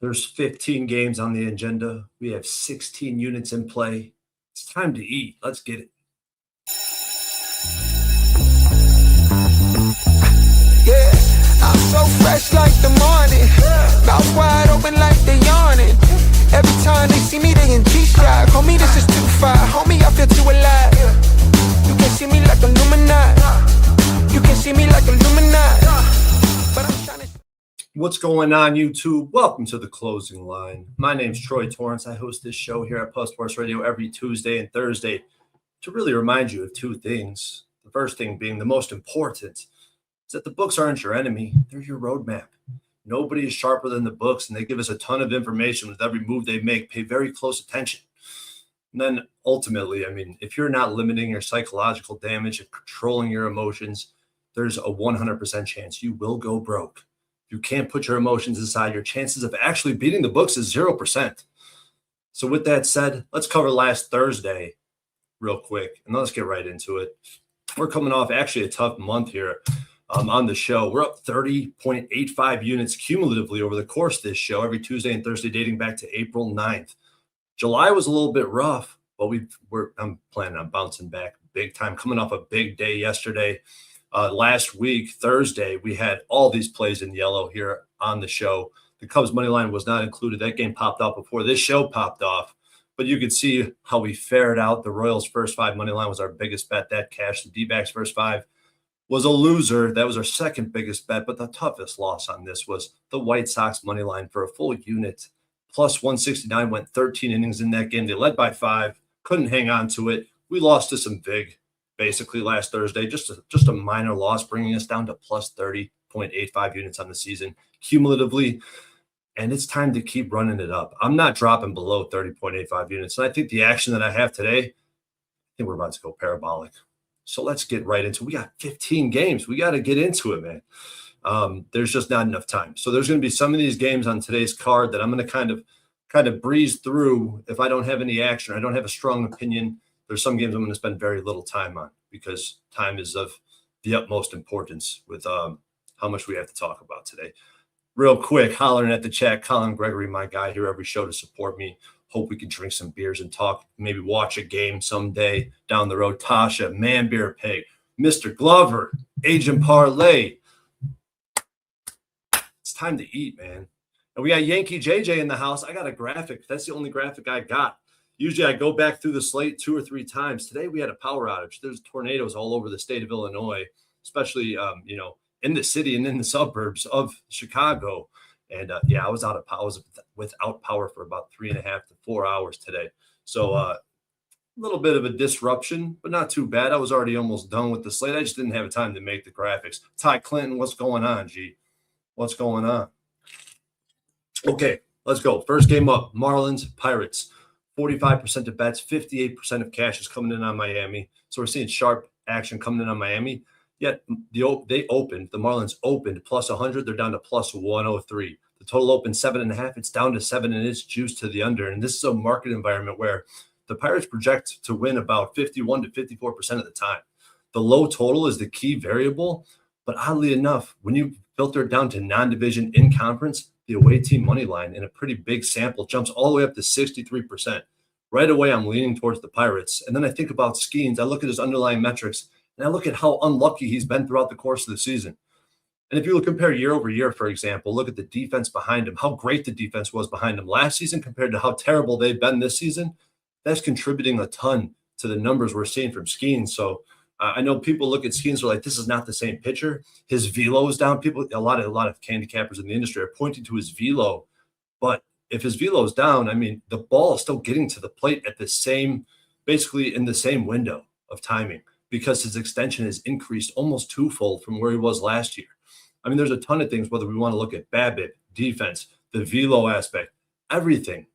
There's 15 games on the agenda. We have 16 units in play. It's time to eat. Let's get it. Yeah, I'm so fresh like the morning. Mouth wide open like they yawning. Every time they see me, they in G-Stride. Homie, this is too far. Homie, I feel too alive. You can see me like Illuminati. You can see me like Illuminati. But I'm trying to... What's going on, YouTube? Welcome to The Closing Line. My name's Torrence. I host this show here at Post Sports Radio every Tuesday and Thursday to really remind you of two things. The first thing being the most important is that the books aren't your enemy. They're your roadmap. Nobody is sharper than the books, and they give us a ton of information with every move they make. Pay very close attention. And then ultimately, if you're not limiting your psychological damage and controlling your emotions, there's a 100% chance you will go broke. If you can't put your emotions aside, your chances of actually beating the books is 0%. So with that said, let's cover last Thursday real quick, and let's get right into it. We're coming off actually a tough month here on the show. We're up 30.85 units cumulatively over the course of this show, every Tuesday and Thursday dating back to April 9th. July was a little bit rough, but I'm planning on bouncing back big time, coming off a big day yesterday. Last week, Thursday, we had all these plays in yellow here on the show. The Cubs money line was not included. That game popped off before this show popped off. But you could see how we fared out. The Royals' first five money line was our biggest bet. That cashed. The D-backs' first five was a loser. That was our second biggest bet. But the toughest loss on this was the White Sox money line for a full unit. Plus 169, went 13 innings in that game. They led by 5, couldn't hang on to it. We lost to some vig basically last Thursday, just a minor loss, bringing us down to plus 30.85 units on the season cumulatively. And it's time to keep running it up. I'm not dropping below 30.85 units. And I think the action that I have today, I think we're about to go parabolic. So let's get right into it. We got 15 games. We got to get into it, man. There's just not enough time. So there's going to be some of these games on today's card that I'm going to kind of breeze through if I don't have any action. I don't have a strong opinion. There's some games I'm going to spend very little time on because time is of the utmost importance with how much we have to talk about today. Real quick, hollering at the chat, Colin Gregory, my guy here every show to support me. Hope we can drink some beers and talk, maybe watch a game someday down the road. Tasha, Man Beer Pig, Mr. Glover, Agent Parlay. It's time to eat, man. And we got Yankee JJ in the house. I got a graphic. That's the only graphic I got. Usually I go back through the slate 2 or 3 times. Today we had a power outage. There's tornadoes all over the state of Illinois, especially, in the city and in the suburbs of Chicago. And, I was out of power. I was without power for about 3.5 to 4 hours today. So a little bit of a disruption, but not too bad. I was already almost done with the slate. I just didn't have time to make the graphics. Ty Clinton, what's going on, G? What's going on? Okay, let's go. First game up, Marlins, Pirates. 45% of bets, 58% of cash is coming in on Miami. So we're seeing sharp action coming in on Miami. Yet the Marlins opened plus 100. They're down to plus 103. The total opened 7.5. It's down to 7, and it's juiced to the under. And this is a market environment where the Pirates project to win about 51 to 54% of the time. The low total is the key variable. But oddly enough, when you filter it down to non-division in conference, the away team money line in a pretty big sample jumps all the way up to 63%. Right away, I'm leaning towards the Pirates. And then I think about Skeens. I look at his underlying metrics, and I look at how unlucky he's been throughout the course of the season. And if you compare year over year, for example, look at the defense behind him, how great the defense was behind him last season compared to how terrible they've been this season. That's contributing a ton to the numbers we're seeing from Skeens. So I know people look at Skeens are like, this is not the same pitcher. His velo is down. A lot of handicappers in the industry are pointing to his velo. But if his velo is down, the ball is still getting to the plate at basically in the same window of timing because his extension has increased almost twofold from where he was last year. There's a ton of things, whether we want to look at BABIP, defense, the velo aspect, everything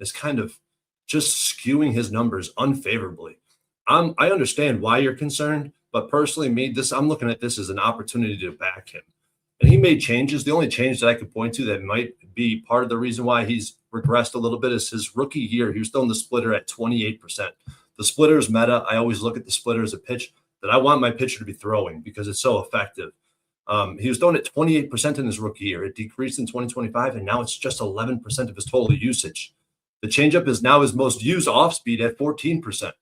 is kind of just skewing his numbers unfavorably. I understand why you're concerned, but personally, I'm looking at this as an opportunity to back him. And he made changes. The only change that I could point to that might be part of the reason why he's regressed a little bit is his rookie year. He was throwing the splitter at 28%. The splitter is meta. I always look at the splitter as a pitch that I want my pitcher to be throwing because it's so effective. He was throwing at 28% in his rookie year. It decreased in 2025, and now it's just 11% of his total usage. The changeup is now his most used off speed at 14%.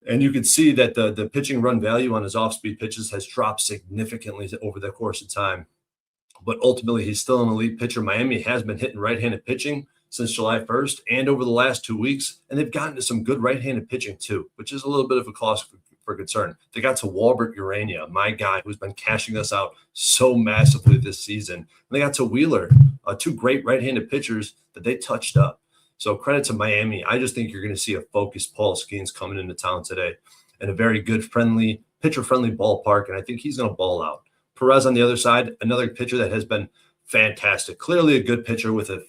And you can see that the pitching run value on his off-speed pitches has dropped significantly over the course of time. But ultimately, he's still an elite pitcher. Miami has been hitting right-handed pitching since July 1st and over the last 2 weeks, and they've gotten to some good right-handed pitching too, which is a little bit of a cause for concern. They got to Walbert Urania, my guy, who's been cashing us out so massively this season. And they got to Wheeler, two great right-handed pitchers that they touched up. So credit to Miami. I just think you're going to see a focused Paul Skeens coming into town today and a very good, pitcher-friendly ballpark, and I think he's going to ball out. Perez on the other side, another pitcher that has been fantastic. Clearly a good pitcher with a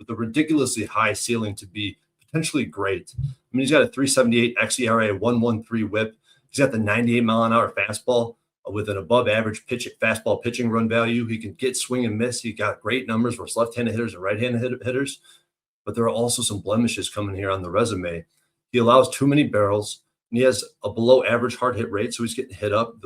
ridiculously high ceiling to be potentially great. I mean, he's got a 3.78 xERA, 1.13 WHIP. He's got the 98-mile-an-hour fastball with an above-average fastball pitching run value. He can get swing and miss. He got great numbers versus left-handed hitters and right-handed hitters. But there are also some blemishes coming here on the resume. He allows too many barrels, and he has a below-average hard hit rate, so he's getting hit up.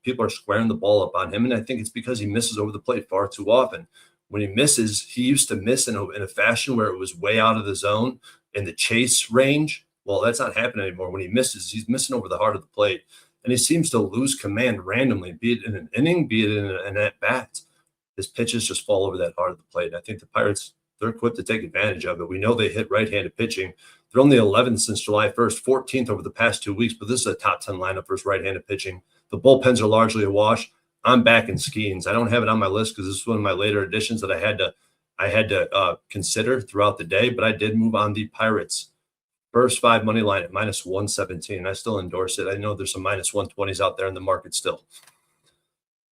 People are squaring the ball up on him, and I think it's because he misses over the plate far too often. When he misses, he used to miss in a fashion where it was way out of the zone in the chase range. Well, that's not happening anymore. When he misses, he's missing over the heart of the plate, and he seems to lose command randomly, be it in an inning, be it in an at-bat. His pitches just fall over that heart of the plate. And I think the Pirates, they're equipped to take advantage of it. We know they hit right-handed pitching. They're only 11th since July 1st, 14th over the past 2 weeks, but this is a top 10 lineup for right-handed pitching. The bullpens are largely a wash. I'm back in Skeens. I don't have it on my list because this is one of my later additions that I had to consider throughout the day, but I did move on the Pirates. First 5 money line at minus 117. I still endorse it. I know there's some minus 120s out there in the market still.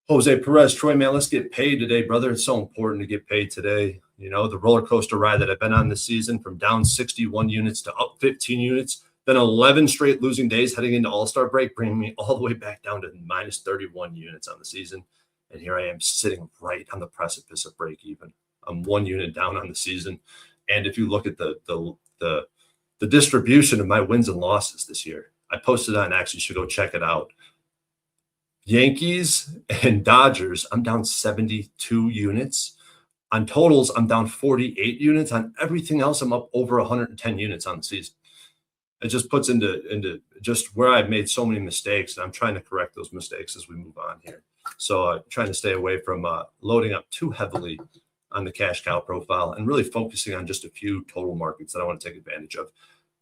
Jose Perez, Troy, man, let's get paid today, brother. It's so important to get paid today. You know, the roller coaster ride that I've been on this season, from down 61 units to up 15 units, then 11 straight losing days heading into All-Star break, bringing me all the way back down to minus 31 units on the season. And here I am sitting right on the precipice of break even. I'm 1 unit down on the season. And if you look at the distribution of my wins and losses this year, I posted on, actually, you should go check it out. Yankees and Dodgers, I'm down 72 units. On totals, I'm down 48 units. On everything else, I'm up over 110 units on the season. It just puts into just where I've made so many mistakes, and I'm trying to correct those mistakes as we move on here. So trying to stay away from loading up too heavily on the cash cow profile and really focusing on just a few total markets that I want to take advantage of.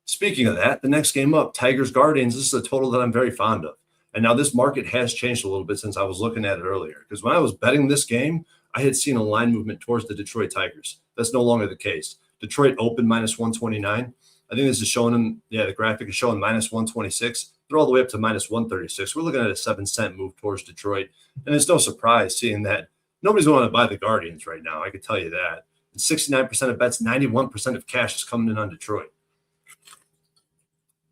Speaking of that, the next game up, Tigers Guardians, this is a total that I'm very fond of. And now this market has changed a little bit since I was looking at it earlier, because when I was betting this game, I had seen a line movement towards the Detroit Tigers. That's no longer the case. Detroit opened minus 129. I think this is showing them, the graphic is showing minus 126. They're all the way up to minus 136. We're looking at a 7-cent move towards Detroit. And it's no surprise seeing that nobody's going to buy the Guardians right now. I can tell you that. And 69% of bets, 91% of cash is coming in on Detroit.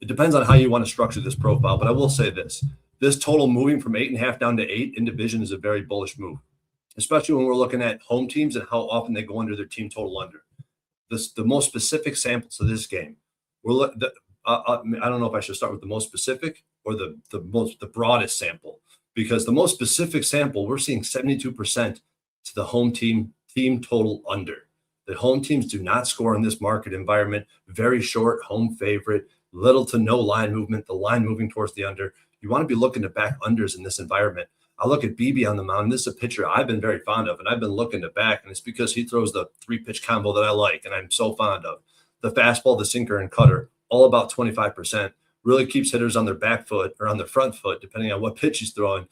It depends on how you want to structure this profile, but I will say this. This total moving from 8.5 down to 8 in division is a very bullish move, especially when we're looking at home teams and how often they go under their team total under. The most specific samples of this game, I don't know if I should start with the most specific or the broadest sample, because the most specific sample, we're seeing 72% to the home team total under. The home teams do not score in this market environment. Very short home favorite, little to no line movement, the line moving towards the under. You want to be looking to back unders in this environment. I look at BB on the mound. This is a pitcher I've been very fond of, and I've been looking to back, and it's because he throws the 3-pitch combo that I like, and I'm so fond of. The fastball, the sinker, and cutter, all about 25%. Really keeps hitters on their back foot or on their front foot, depending on what pitch he's throwing.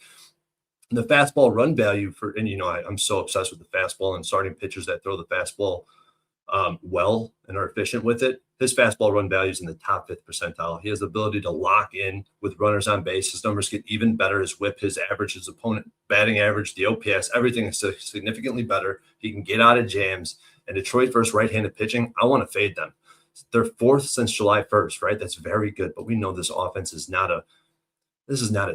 And the fastball run value I'm so obsessed with the fastball and starting pitchers that throw the fastball well and are efficient with it. His fastball run value is in the top 5th percentile. He has the ability to lock in with runners on base. His numbers get even better. His whip, his average, his opponent batting average, the OPS, everything is significantly better. He can get out of jams. And Detroit versus right-handed pitching, I want to fade them. They're 4th since July 1st, right? That's very good. But we know this offense is not a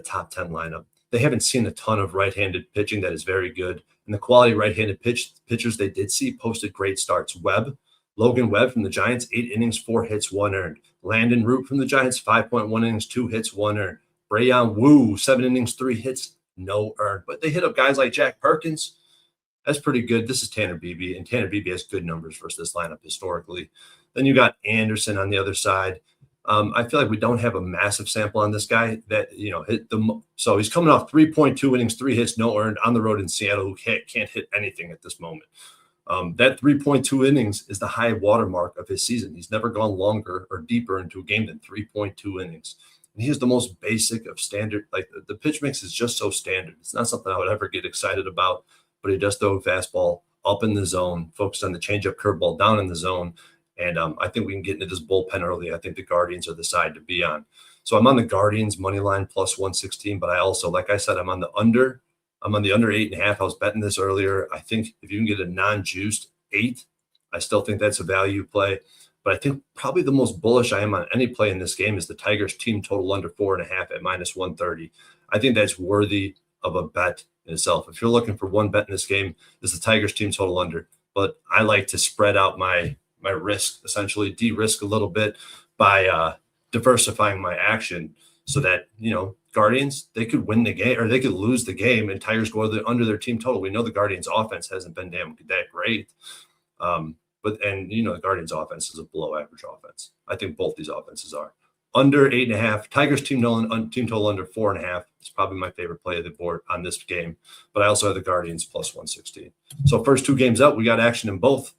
top 10 lineup. They haven't seen a ton of right-handed pitching that is very good. And the quality right-handed pitchers they did see posted great starts. Logan Webb from the Giants, 8 innings, 4 hits, 1 earned. Landon Root from the Giants, 5.1 innings, 2 hits, 1 earned. Brayan Wu, 7 innings, 3 hits, no earned. But they hit up guys like Jack Perkins. That's pretty good. This is Tanner Beebe, and Tanner Beebe has good numbers versus this lineup historically. Then you got Anderson on the other side. I feel like we don't have a massive sample on this guy that, hit the. So he's coming off 3.2 innings, 3 hits, no earned on the road in Seattle, who can't hit anything at this moment. That 3.2 innings is the high watermark of his season. He's never gone longer or deeper into a game than 3.2 innings. And he is the most basic of standard. Like the pitch mix is just so standard. It's not something I would ever get excited about, but he does throw a fastball up in the zone, focus on the changeup, curveball down in the zone. And I think we can get into this bullpen early. I think the Guardians are the side to be on. So I'm on the Guardians money line plus 116, but I also, like I said, I'm on the under 8.5. I was betting this earlier. I think if you can get a non-juiced 8, I still think that's a value play. But I think probably the most bullish I am on any play in this game is the Tigers team total under 4.5 at minus 130. I think that's worthy of a bet in itself. If you're looking for one bet in this game, it's the Tigers team total under. But I like to spread out my risk, essentially de-risk a little bit by diversifying my action so that, Guardians, they could win the game or they could lose the game and Tigers go under their team total. We know the Guardians offense hasn't been that great. But the Guardians offense is a below average offense. I think both these offenses are. Under 8.5, Tigers team total under 4.5. It's probably my favorite play of the board on this game. But I also have the Guardians plus 116. So first 2 games up, we got action in both.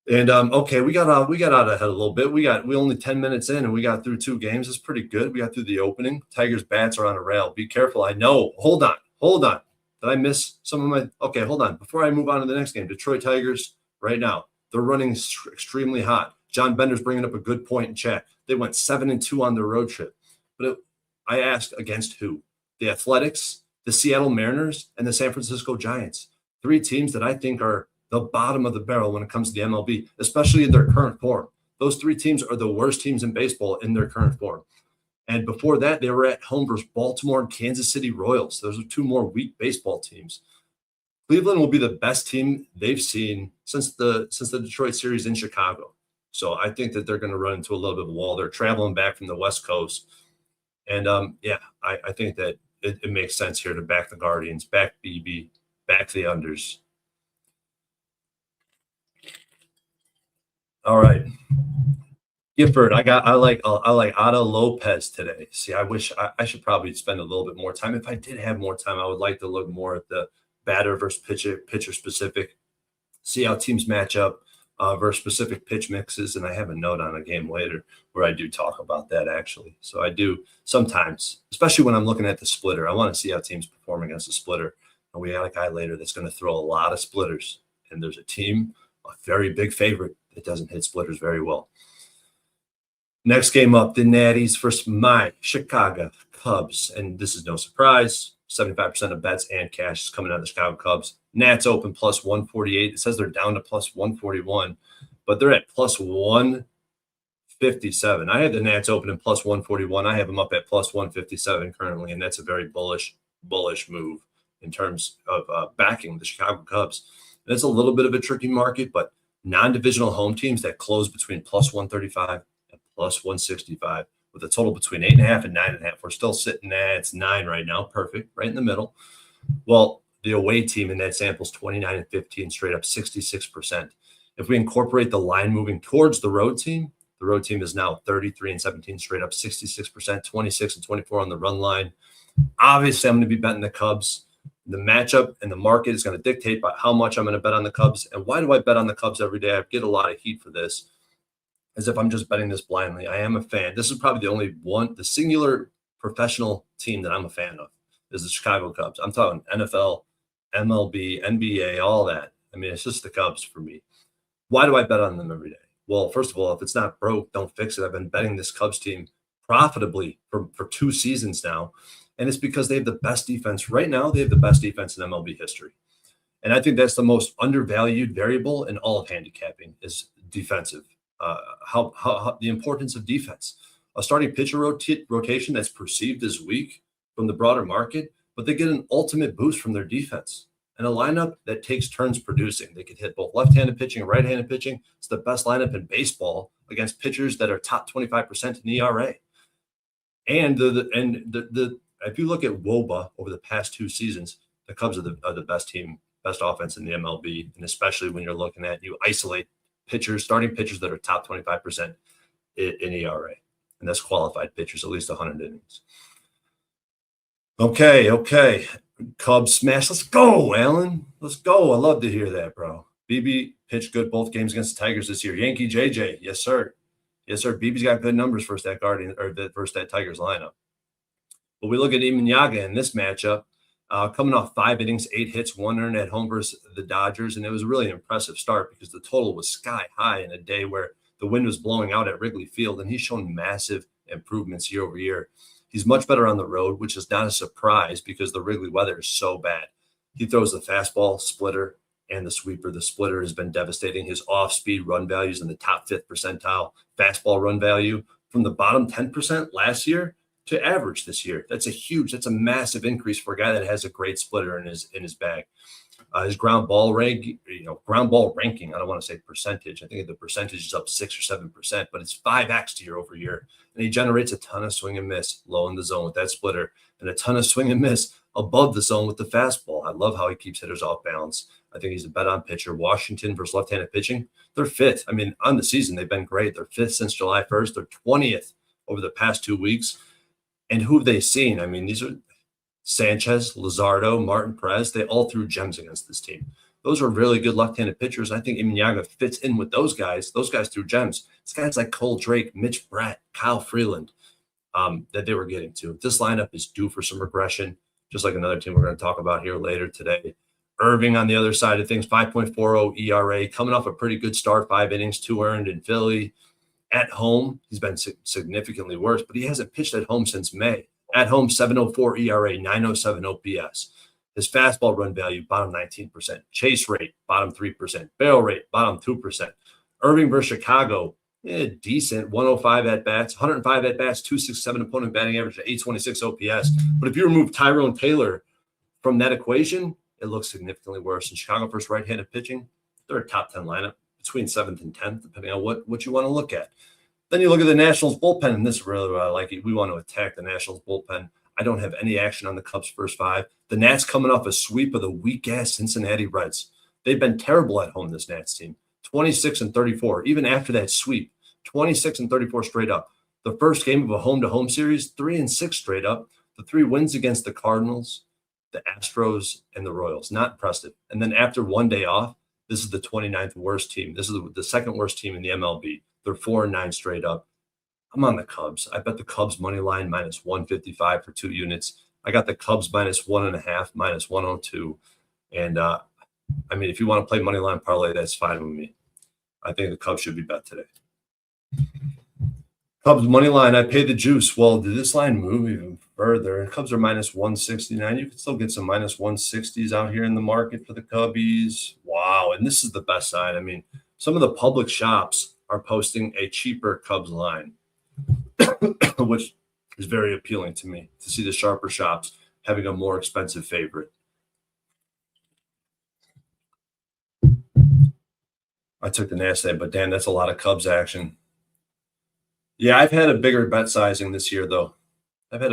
And okay, we got out ahead a little bit. We only 10 minutes in and we got through 2 games. It's pretty good. We got through the opening. Tigers bats are on a rail. Be careful. I know. Hold on. Did I miss some of my? Okay, hold on. Before I move on to the next game, Detroit Tigers right now, they're running extremely hot. John Bender's bringing up a good point in chat. They went 7-2 on their road trip. But I asked against who? The Athletics, the Seattle Mariners, and the San Francisco Giants. 3 teams that I think are the bottom of the barrel when it comes to the MLB, especially in their current form. Those 3 teams are the worst teams in baseball in their current form. And before that, they were at home versus Baltimore and Kansas City Royals. Those are 2 more weak baseball teams. Cleveland will be the best team they've seen since the Detroit series in Chicago. So I think that they're going to run into a little bit of a wall. They're traveling back from the West Coast. And I think that it makes sense here to back the Guardians, back BB, back the unders. All right. Gifford, I like Otto Lopez today. See, I wish I should probably spend a little bit more time. If I did have more time, I would like to look more at the batter versus pitcher specific, see how teams match up versus specific pitch mixes. And I have a note on a game later where I do talk about that actually. So I do sometimes, especially when I'm looking at the splitter, I want to see how teams perform against a splitter. And we got a guy later that's going to throw a lot of splitters. And there's a team, a very big favorite, that doesn't hit splitters very well. Next game up, the Natties versus my Chicago Cubs. And this is no surprise. 75% of bets and cash is coming out of the Chicago Cubs. Nats open plus 148. It says they're down to plus 141, but they're at plus 157. I had the Nats open in plus 141. I have them up at plus 157 currently, and that's a very bullish move in terms of backing the Chicago Cubs. And it's a little bit of a tricky market, but non-divisional home teams that close between plus 135 and plus 165 with a total between 8.5 and 9.5. We're still sitting at it's 9 right now. Perfect. Right in the middle. Well, the away team in that sample is 29-15, straight up 66%. If we incorporate the line moving towards the road team is now 33-17, straight up 66%, 26-24 on the run line. Obviously, I'm going to be betting the Cubs. The matchup and the market is going to dictate by how much I'm going to bet on the Cubs. And why do I bet on the Cubs every day? I get a lot of heat for this, as if I'm just betting this blindly. I am a fan. This is probably the only one, the singular professional team that I'm a fan of is the Chicago Cubs. I'm talking NFL, MLB, NBA, all that. I mean, it's just the Cubs for me. Why do I bet on them every day? Well, first of all, if it's not broke, don't fix it. I've been betting this Cubs team profitably for 2 seasons now. And it's because they have the best defense. Right now, they have the best defense in MLB history. And I think that's the most undervalued variable in all of handicapping is defensive. How the importance of defense. A starting pitcher rotation that's perceived as weak from the broader market, but they get an ultimate boost from their defense. And a lineup that takes turns producing. They could hit both left-handed pitching and right-handed pitching. It's the best lineup in baseball against pitchers that are top 25% in ERA. And the if you look at WOBA over the past 2 seasons, the Cubs are the best team, best offense in the MLB, and especially when you're looking at you isolate starting pitchers that are top 25% in ERA, and that's qualified pitchers, at least 100 innings. Okay. Cubs smash. Let's go, Alan. Let's go. I love to hear that, bro. BB pitched good both games against the Tigers this year. Yankee JJ, yes, sir. Yes, sir. BB's got good numbers versus that Tigers lineup. But we look at Imanyaga in this matchup, coming off 5 innings, 8 hits, 1 earned at home versus the Dodgers, and it was a really impressive start because the total was sky high in a day where the wind was blowing out at Wrigley Field, and he's shown massive improvements year over year. He's much better on the road, which is not a surprise because the Wrigley weather is so bad. He throws the fastball, splitter, and the sweeper. The splitter has been devastating. His off-speed run values in the top 5th percentile, fastball run value from the bottom 10% last year to average this year. That's a massive increase for a guy that has a great splitter in his bag. His ground ball ranking, I don't want to say percentage. I think the percentage is up 6 or 7%, but it's 5x year over year. And he generates a ton of swing and miss low in the zone with that splitter and a ton of swing and miss above the zone with the fastball. I love how he keeps hitters off balance. I think he's a bet-on pitcher. Washington versus left-handed pitching, they're 5th. I mean, on the season, they've been great. They're 5th since July 1st. They're 20th over the past 2 weeks. And who have they seen? I mean, these are Sanchez, Luzardo, Martin Perez. They all threw gems against this team. Those are really good left-handed pitchers. I think Imanyaga fits in with those guys. Those guys threw gems. It's guys like Cole Drake, Mitch Bratt, Kyle Freeland that they were getting to. This lineup is due for some regression, just like another team we're going to talk about here later today. Irving on the other side of things, 5.40 ERA, coming off a pretty good start, 5 innings, 2 earned in Philly. At home, he's been significantly worse, but he hasn't pitched at home since May. At home, 7.04 ERA, 9.07 OPS. His fastball run value, bottom 19%. Chase rate, bottom 3%. Barrel rate, bottom 2%. Irving versus Chicago, decent. 105 at-bats, 105 at-bats, 267 opponent batting average, 826 OPS. But if you remove Tyrone Taylor from that equation, it looks significantly worse. In Chicago versus right-handed pitching, they're a top 10 lineup between 7th and 10th, depending on what you want to look at. Then you look at the Nationals bullpen, and this is really what I like. We want to attack the Nationals bullpen. I don't have any action on the Cubs' first 5. The Nats coming off a sweep of the weak-ass Cincinnati Reds. They've been terrible at home, this Nats team. 26-34, even after that sweep. 26-34 straight up. The first game of a home-to-home series, 3-6 straight up. The 3 wins against the Cardinals, the Astros, and the Royals. Not impressive. And then after 1 day off, this is the 29th worst team. This is the second worst team in the MLB. They're 4-9 straight up. I'm on the Cubs. I bet the Cubs money line minus 155 for 2 units. I got the Cubs minus 1.5, minus 102. And I mean, if you want to play money line parlay, that's fine with me. I think the Cubs should be bet today. Cubs money line, I paid the juice. Well, did this line move even further? Cubs are minus 169. You can still get some minus 160s out here in the market for the Cubbies. Wow. And this is the best side. I mean, some of the public shops are posting a cheaper Cubs line, which is very appealing to me to see the sharper shops having a more expensive favorite. I took the Nasdaq, but damn, that's a lot of Cubs action. Yeah, I've had a bigger bet sizing this year, though. And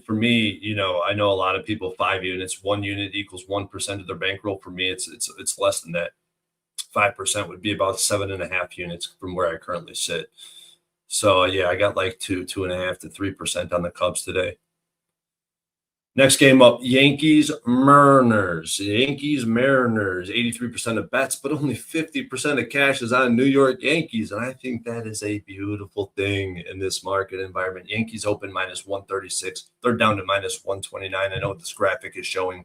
for me, I know a lot of people, 5 units, 1 unit equals 1% of their bankroll. For me, it's less than that. 5% would be about 7.5 units from where I currently sit. So yeah, I got like 2.5 to 3% on the Cubs today. Next game up, Yankees Mariners. 83% of bets, but only 50% of cash is on New York Yankees. And I think that is a beautiful thing in this market environment. Yankees open minus 136. They're down to minus 129. I know what this graphic is showing,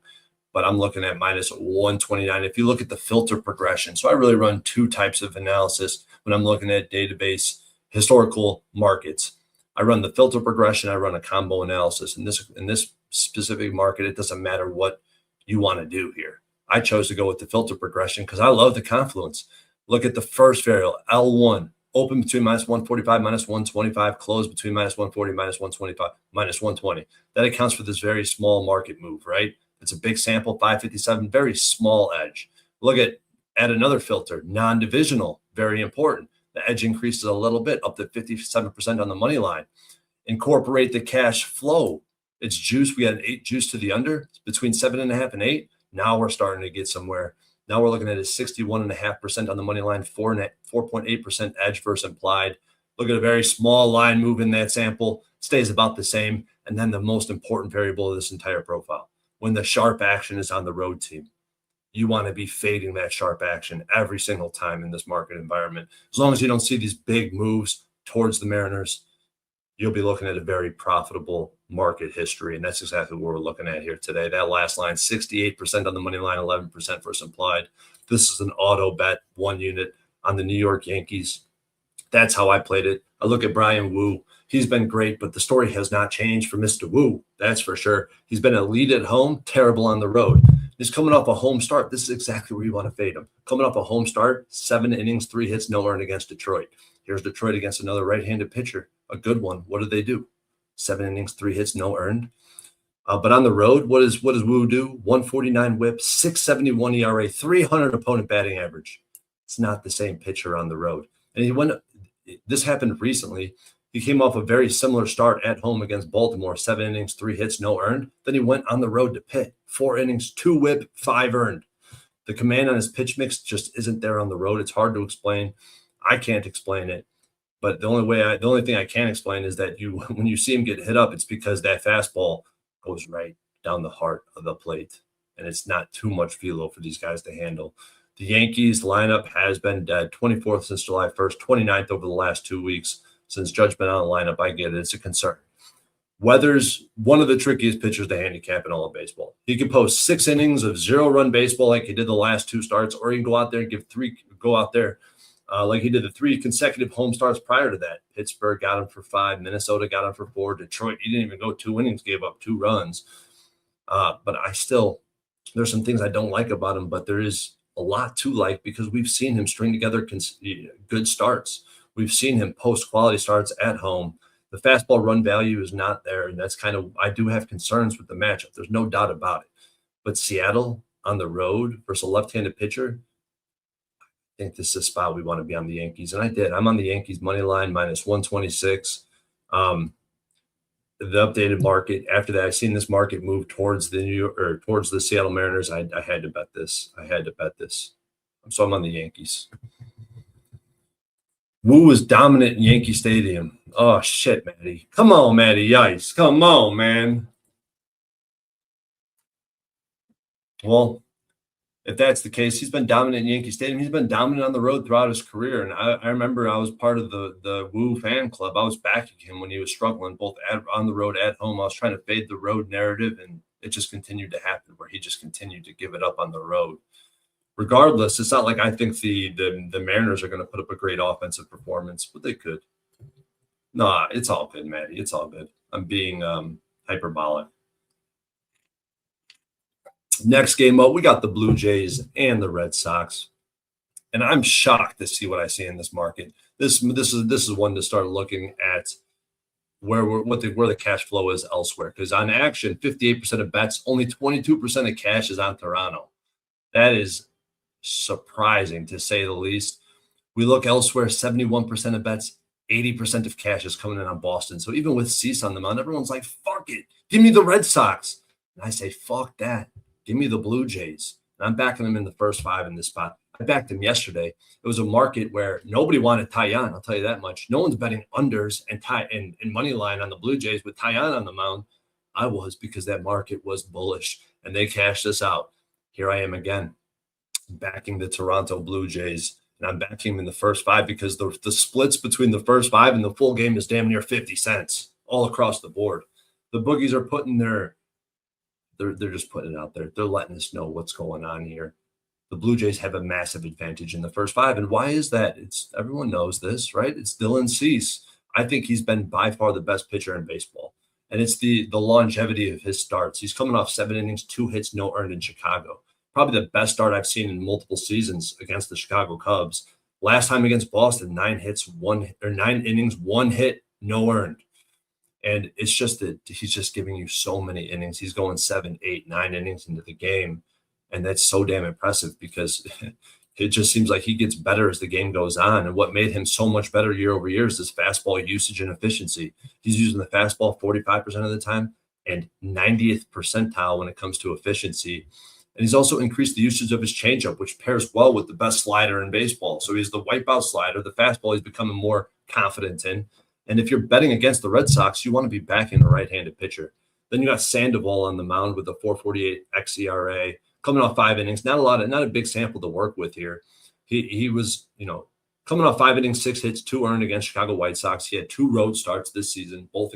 but I'm looking at minus 129. If you look at the filter progression, so I really run 2 types of analysis when I'm looking at database historical markets. I run the filter progression. I run a combo analysis. In this specific market, it doesn't matter what you want to do here. I chose to go with the filter progression because I love the confluence. Look at the first variable, L1, open between minus 145, minus 125, close between minus 140, minus 125, minus 120. That accounts for this very small market move, right? It's a big sample, 557, very small edge. Look at another filter, non-divisional, very important. The edge increases a little bit, up to 57% on the money line. Incorporate the cash flow. It's juice. We had an 8 juice to the under. It's between 7.5 and 8. Now we're starting to get somewhere. Now we're looking at a 61.5% on the money line, 4.8% edge versus implied. Look at a very small line move in that sample, stays about the same. And then the most important variable of this entire profile, when the sharp action is on the road team, you want to be fading that sharp action every single time in this market environment. As long as you don't see these big moves towards the Mariners, you'll be looking at a very profitable market history. And that's exactly what we're looking at here today. That last line, 68% on the money line, 11% versus implied. This is an auto bet, 1 unit on the New York Yankees. That's how I played it. I look at Brian Wu. He's been great, but the story has not changed for Mr. Wu. That's for sure. He's been elite at home, terrible on the road. He's coming off a home start. This is exactly where you want to fade him. Coming off a home start, 7 innings, 3 hits, no earned against Detroit. Here's Detroit against another right-handed pitcher, a good one. What did they do? 7 innings, 3 hits, no earned. But on the road, what does Wu do? 149 whip, 6.71 ERA, 300 opponent batting average. It's not the same pitcher on the road. And this happened recently. He came off a very similar start at home against Baltimore, 7 innings, 3 hits, no earned. Then he went on the road to Pitt, 4 innings, 2 whip, 5 earned. The command on his pitch mix just isn't there on the road. It's hard to explain. I can't explain it. But the only thing I can explain is that when you see him get hit up, it's because that fastball goes right down the heart of the plate. And it's not too much velo for these guys to handle. The Yankees lineup has been dead, 24th since July 1st, 29th over the last 2 weeks. Since Judge been on the lineup, I get it. It's a concern. Weather's one of the trickiest pitchers to handicap in all of baseball. He can post 6 innings of 0-run baseball like he did the last 2 starts, or he can go out there and like he did the 3 consecutive home starts prior to that. Pittsburgh got him for 5. Minnesota got him for 4. Detroit, he didn't even go 2 innings, gave up 2 runs. But there's some things I don't like about him, but there is a lot to like because we've seen him string together good starts. We've seen him post quality starts at home. The fastball run value is not there, and that's I do have concerns with the matchup. There's no doubt about it. But Seattle on the road versus a left-handed pitcher, I think this is a spot we want to be on the Yankees, and I did. I'm on the Yankees money line -126. The updated market. After that, I've seen this market move towards the Seattle Mariners. I had to bet this. So I'm on the Yankees. Wu was dominant in Yankee Stadium. Oh, shit, Matty. Come on, Matty Ice. Come on, man. Well, if that's the case, he's been dominant in Yankee Stadium. He's been dominant on the road throughout his career. And I remember I was part of the Wu fan club. I was backing him when he was struggling, both on the road, at home. I was trying to fade the road narrative, and it just continued to happen where he just continued to give it up on the road. Regardless, it's not like I think the Mariners are going to put up a great offensive performance, but they could. Nah, it's all good, Matty. It's all good. I'm being hyperbolic. Next game up, we got the Blue Jays and the Red Sox, and I'm shocked to see what I see in this market. This is one to start looking at where the cash flow is elsewhere. Because on action, 58% of bets, only 22% of cash is on Toronto. That is surprising to say the least. We look elsewhere, 71% of bets, 80% of cash is coming in on Boston. So even with Cease on the mound, everyone's like, fuck it. Give me the Red Sox. And I say, fuck that. Give me the Blue Jays. And I'm backing them in the first 5 in this spot. I backed them yesterday. It was a market where nobody wanted Tyon. I'll tell you that much. No one's betting unders and money line on the Blue Jays with Tyon on the mound. I was, because that market was bullish and they cashed us out. Here I am again, backing the Toronto Blue Jays, and I'm backing them in the first 5 because the splits between the first 5 and the full game is damn near 50 cents all across the board. The bookies are putting they're just putting it out there. They're letting us know what's going on here. The Blue Jays have a massive advantage in the first 5, and why is that? Everyone knows this, right? It's Dylan Cease. I think he's been by far the best pitcher in baseball, and it's the longevity of his starts. He's coming off 7 innings, 2 hits, no earned in Chicago. Probably the best start I've seen in multiple seasons against the Chicago Cubs. Last time against Boston, 9 innings, 1 hit, no earned. And it's just that he's just giving you so many innings. He's going 7, 8, 9 innings into the game. And that's so damn impressive because It just seems like he gets better as the game goes on. And what made him so much better year over year is this fastball usage and efficiency. He's using the fastball 45% of the time and 90th percentile when it comes to efficiency. And he's also increased the usage of his changeup, which pairs well with the best slider in baseball. So he's the wipeout slider. The fastball he's becoming more confident in. And if you're betting against the Red Sox, you want to be backing a right-handed pitcher. Then you got Sandoval on the mound with a 4.48 xERA, coming off 5 innings. Not a big sample to work with here. He was, coming off 5 innings, 6 hits, 2 earned against Chicago White Sox. He had 2 road starts this season, one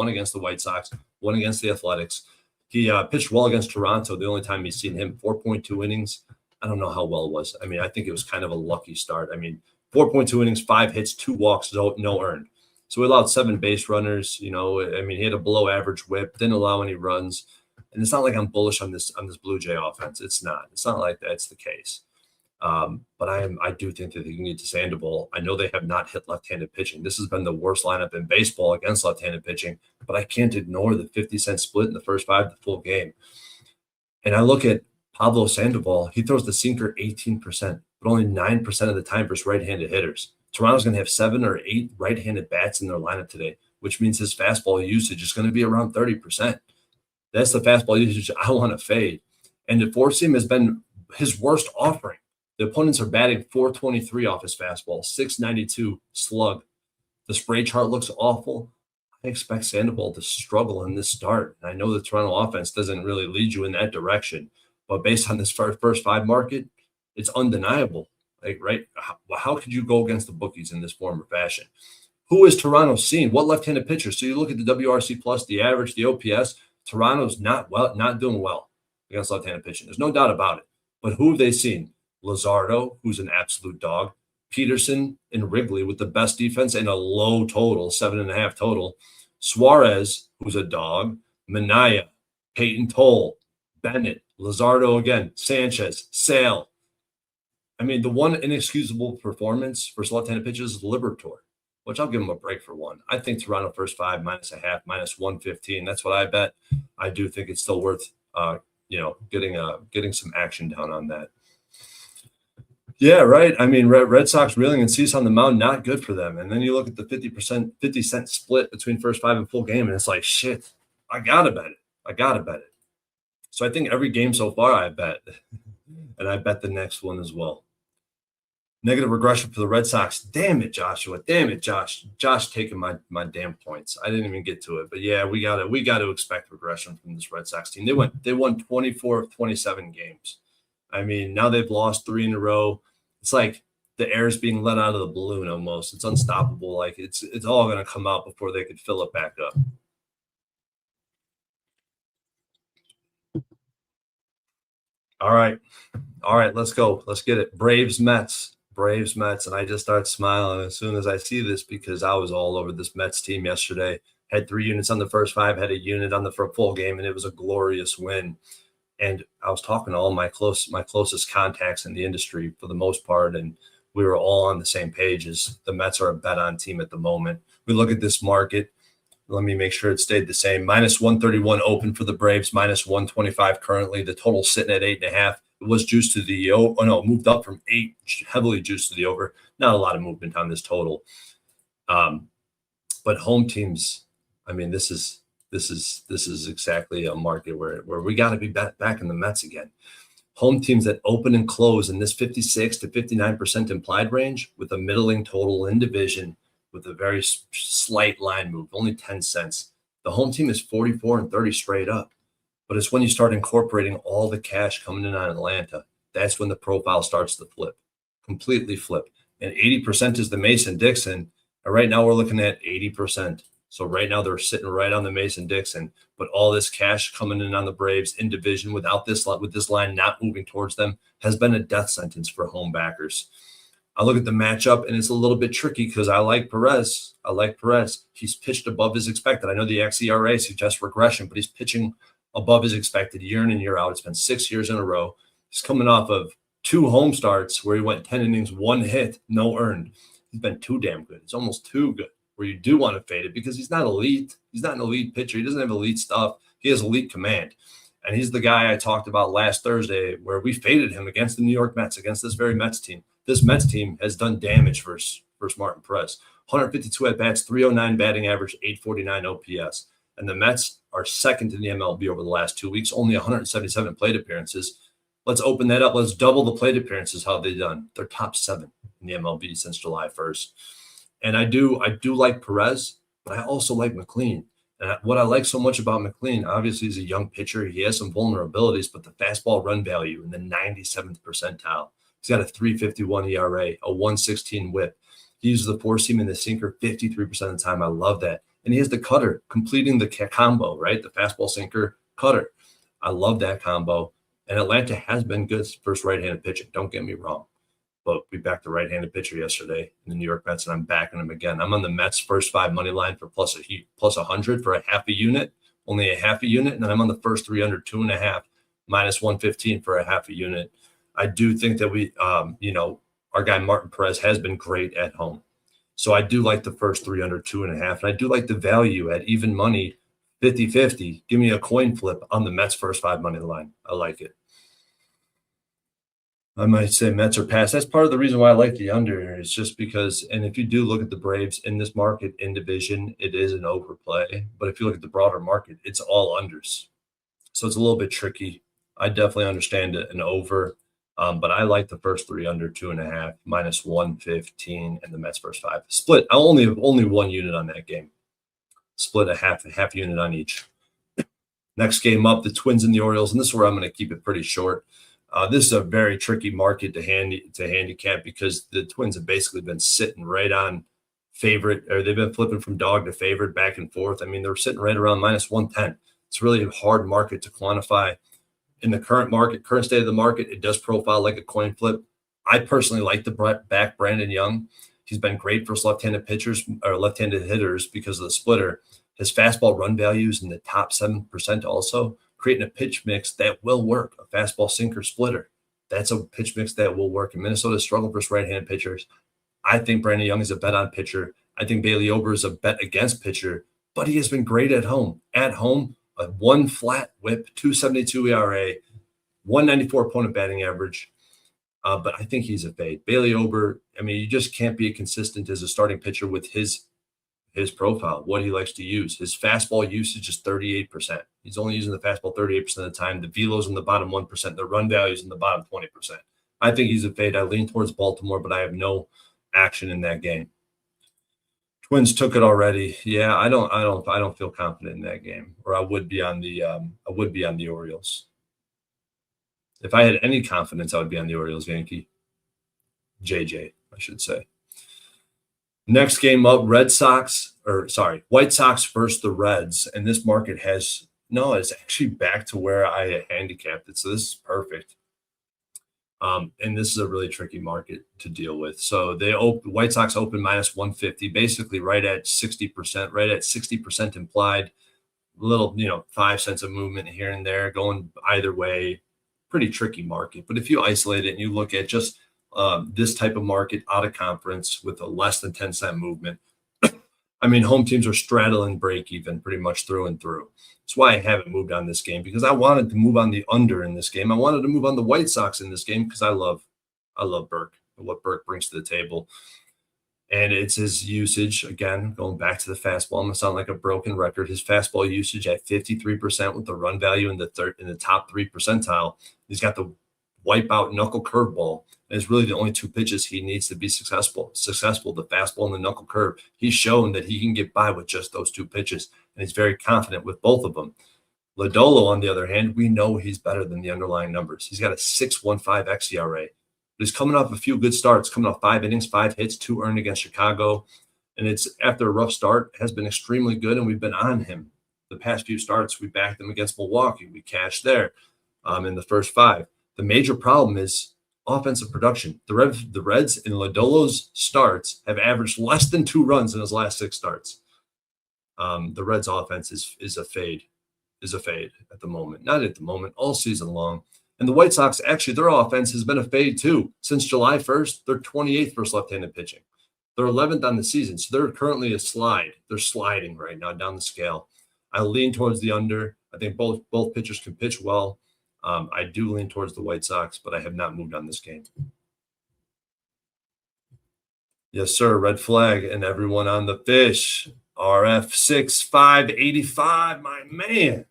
against the White Sox, one against the Athletics. He pitched well against Toronto. The only time he's seen him, 4.2 innings. I don't know how well it was. I mean, I think it was kind of a lucky start. I mean, 4.2 innings, 5 hits, 2 walks, no earned. So he allowed 7 base runners. He had a below average whip, didn't allow any runs. And it's not like I'm bullish on this Blue Jay offense. It's not like that's the case. But I do think that they can get to Sandoval. I know they have not hit left-handed pitching. This has been the worst lineup in baseball against left-handed pitching, but I can't ignore the 50-cent split in the first 5 the full game. And I look at Pablo Sandoval. He throws the sinker 18%, but only 9% of the time versus right-handed hitters. Toronto's going to have 7 or 8 right-handed bats in their lineup today, which means his fastball usage is going to be around 30%. That's the fastball usage I want to fade. And the four seam has been his worst offering. The opponents are batting 423 off his fastball, 692 slug. The spray chart looks awful. I expect Sandoval to struggle in this start. And I know the Toronto offense doesn't really lead you in that direction, but based on this first 5 market, it's undeniable. Right? How could you go against the bookies in this form or fashion? Who is Toronto seeing? What left-handed pitcher? So you look at the WRC plus, the average, the OPS. Toronto's not doing well against left-handed pitching. There's no doubt about it. But who have they seen? Luzardo, who's an absolute dog. Peterson and Wrigley with the best defense and a low total, 7.5 total. Suarez, who's a dog. Minaya, Peyton Toll, Bennett, Luzardo again, Sanchez, Sale. I mean, the one inexcusable performance for left-handed pitchers is Liberatore, which I'll give him a break for one. I think Toronto first 5, -0.5, -115. That's what I bet. I do think it's still worth, getting some action down on that. Yeah, right. I mean, Red Sox reeling and cease on the mound, not good for them. And then you look at the 50-cent split between first 5 and full game, and it's like, shit, I gotta bet it. So I think every game so far I bet, and I bet the next one as well. Negative regression for the Red Sox. Damn it, Joshua. Damn it, Josh. Josh taking my damn points. I didn't even get to it. But yeah, we got to expect regression from this Red Sox team. They won 24 of 27 games. I mean, now they've lost 3 in a row. It's like the air is being let out of the balloon almost. It's unstoppable. Like it's all going to come out before they could fill it back up. All right, let's go. Let's get it. Braves, Mets. And I just start smiling as soon as I see this because I was all over this Mets team yesterday. Had 3 units on the first 5, had a unit on the full game, and it was a glorious win. And I was talking to all my closest contacts in the industry for the most part, and we were all on the same page as the Mets are a bet-on team at the moment. We look at this market. Let me make sure it stayed the same. -131 open for the Braves, -125 currently. The total sitting at 8.5. It was juiced to the moved up from 8, heavily juiced to the over. Not a lot of movement on this total. But home teams, I mean, this is exactly a market where we got to be back in the Mets again. Home teams that open and close in this 56 to 59% implied range with a middling total in division with a very slight line move, only 10 cents. The home team is 44 and 30 straight up. But it's when you start incorporating all the cash coming in on Atlanta, that's when the profile starts to flip, completely flip. And 80% is the Mason-Dixon. And right now we're looking at 80%. So right now they're sitting right on the Mason-Dixon. But all this cash coming in on the Braves in division with this line not moving towards them has been a death sentence for home backers. I look at the matchup, and it's a little bit tricky because I like Perez. He's pitched above his expected. I know the xERA suggests regression, but he's pitching above his expected year in and year out. It's been 6 years in a row. He's coming off of 2 home starts where he went 10 innings, 1 hit, no earned. He's been too damn good. It's almost too good where you do want to fade it because he's not elite. He's not an elite pitcher. He doesn't have elite stuff. He has elite command. And he's the guy I talked about last Thursday where we faded him against the New York Mets, against this very Mets team. This Mets team has done damage versus Martin Perez. 152 at-bats, 309 batting average, 849 OPS. And the Mets are second in the MLB over the last 2 weeks, only 177 plate appearances. Let's open that up. Let's double the plate appearances. How have they done? They're top 7 in the MLB since July 1st. And I do like Perez, but I also like McLean. And what I like so much about McLean, obviously he's a young pitcher. He has some vulnerabilities, but the fastball run value in the 97th percentile. He's got a 3.51 ERA, a 1.16 whip. He uses the four seam and the sinker 53% of the time. I love that. And he has the cutter, completing the combo, right? The fastball, sinker, cutter. I love that combo. And Atlanta has been good versus right-handed pitching. Don't get me wrong. But we backed the right-handed pitcher yesterday in the New York Mets, and I'm backing him again. I'm on the Mets first 5 money line for plus 100 for a half a unit, only a half a unit. And then I'm on the first 3 under 2.5, minus 115 for a half a unit. I do think that our guy Martin Perez has been great at home. So I do like the first 3 under 2.5. And I do like the value at even money, 50-50. Give me a coin flip on the Mets first 5 money line. I like it. I might say Mets are past. That's part of the reason why I like the under. It's just because, and if you do look at the Braves in this market, in division, it is an overplay. But if you look at the broader market, it's all unders. So it's a little bit tricky. I definitely understand an over, but I like the first 3 under 2.5, minus 115, and the Mets first 5. Split. I only have 1 unit on that game. Split a half unit on each. Next game up, the Twins and the Orioles, and this is where I'm going to keep it pretty short. This is a very tricky market to handicap because the Twins have basically been sitting right on favorite, or they've been flipping from dog to favorite back and forth. I mean, they're sitting right around minus 110. It's really a hard market to quantify. In the current state of the market, it does profile like a coin flip. I personally like the back Brandon Young. He's been great for left-handed pitchers or left-handed hitters because of the splitter. His fastball run values in the top 7% also, creating a pitch mix that will work, a fastball sinker splitter. That's a pitch mix that will work. And Minnesota struggled versus right-handed pitchers. I think Brandon Young is a bet on pitcher. I think Bailey Ober is a bet against pitcher, but he has been great at home. At home, a 1 flat whip, 2.72 ERA, 194 opponent batting average. But I think he's a fade. Bailey Ober, I mean, you just can't be consistent as a starting pitcher with his profile, what he likes to use. His fastball usage is 38%. He's only using the fastball 38% of the time. The velo's in the bottom 1%. The run value's in the bottom 20%. I think he's a fade. I lean towards Baltimore, but I have no action in that game. Twins took it already. Yeah, I don't feel confident in that game, or I would be on the Orioles. If I had any confidence, I would be on the Orioles, Yankee. JJ, I should say. Next game up, White Sox versus the Reds. And this market it's actually back to where I handicapped it. So this is perfect. And this is a really tricky market to deal with. So White Sox open minus 150, basically right at 60%, right at 60% implied. Little, 5 cents of movement here and there going either way. Pretty tricky market. But if you isolate it and you look at just this type of market out of conference with a less than 10 cent movement, I mean, home teams are straddling break even pretty much through and through. That's why I haven't moved on this game, because I wanted to move on the under in this game. I wanted to move on the White Sox in this game because I love Burke and what Burke brings to the table. And it's his usage, again, going back to the fastball. I'm going to sound like a broken record. His fastball usage at 53% with the run value in the top 3 percentile. He's got the wipeout knuckle curveball. And it's really the only 2 pitches he needs to be successful, the fastball and the knuckle curve. He's shown that he can get by with just those 2 pitches, and he's very confident with both of them. Lodolo, on the other hand, we know he's better than the underlying numbers. He's got a 6.15 xERA. But he's coming off a few good starts, coming off 5 innings, 5 hits, 2 earned against Chicago. And it's after a rough start, has been extremely good, and we've been on him. The past few starts, we backed him against Milwaukee. We cashed there in the first 5. The major problem is offensive production. The Reds in Lodolo's starts have averaged less than 2 runs in his last 6 starts. The Reds offense is a fade at the moment. Not at the moment, all season long. And the White Sox, actually, their offense has been a fade too. Since July 1st, they're 28th versus left-handed pitching. They're 11th on the season, so they're currently a slide. They're sliding right now down the scale. I lean towards the under. I think both pitchers can pitch well. I do lean towards the White Sox, but I have not moved on this game. Yes, sir. Red flag and everyone on the fish. RF6585. My man.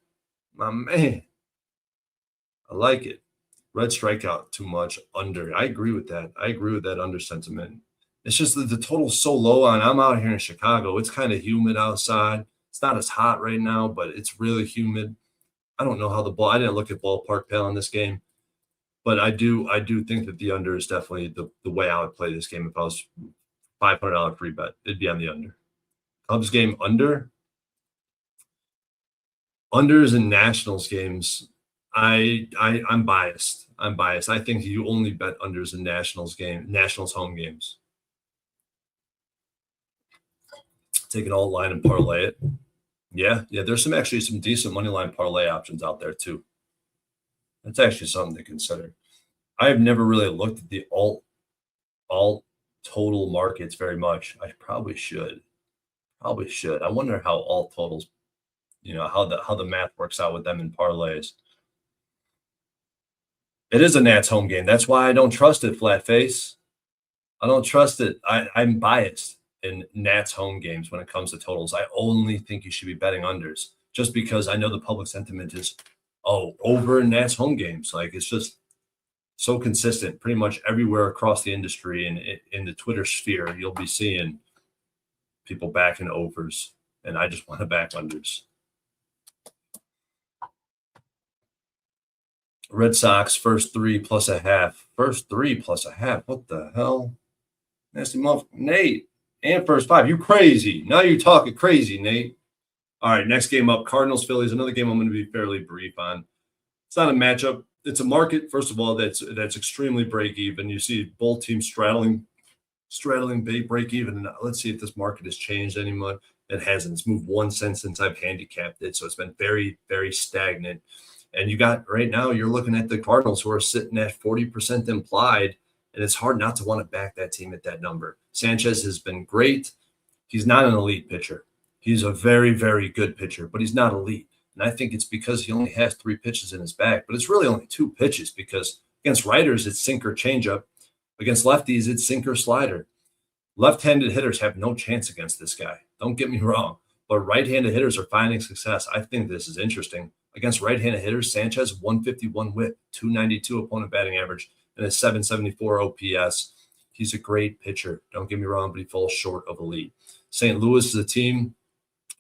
I like it. Red strikeout too much under. I agree with that. Under sentiment. It's just that the total's so low on. I'm out here in Chicago. It's kind of humid outside. It's not as hot right now, but it's really humid. I don't know how I didn't look at ballpark pale in this game, but I do think that the under is definitely the way I would play this game. If I was $500 free bet, it'd be on the under. Cubs game under. Unders in Nationals games, I'm biased. I think you only bet unders in Nationals home games. Take an alt line and parlay it. Yeah. There's some decent money line parlay options out there too. That's actually something to consider. I have never really looked at the alt total markets very much. I probably should. I wonder how alt totals, how the math works out with them in parlays. It is a Nats home game. That's why I don't trust it, flat face. I don't trust it. I'm biased in Nats home games when it comes to totals. I only think you should be betting unders just because I know the public sentiment is, over in Nats home games. Like, it's just so consistent pretty much everywhere across the industry and in the Twitter sphere. You'll be seeing people backing overs, and I just want to back unders. Red Sox first 3 plus a half. First 3 plus a half. What the hell? Nasty motherfucker. Nate. And first 5. You crazy. Now you're talking crazy, Nate. All right, next game up. Cardinals, Phillies. Another game I'm going to be fairly brief on. It's not a matchup. It's a market, first of all, that's extremely break even. You see both teams straddling break even. And let's see if this market has changed any much. It hasn't. It's moved 1 cent since I've handicapped it. So it's been very, very stagnant. And you got right now, you're looking at the Cardinals who are sitting at 40% implied. And it's hard not to want to back that team at that number. Sanchez has been great. He's not an elite pitcher. He's a very, very good pitcher, but he's not elite. And I think it's because he only has 3 pitches in his bag. But it's really only 2 pitches because against righters, it's sinker changeup. Against lefties, it's sinker slider. Left-handed hitters have no chance against this guy. Don't get me wrong. But right-handed hitters are finding success. I think this is interesting. Against right-handed hitters, Sanchez, 151 whip, 292 opponent batting average, and a 774 OPS. He's a great pitcher. Don't get me wrong, but he falls short of elite. St. Louis is a team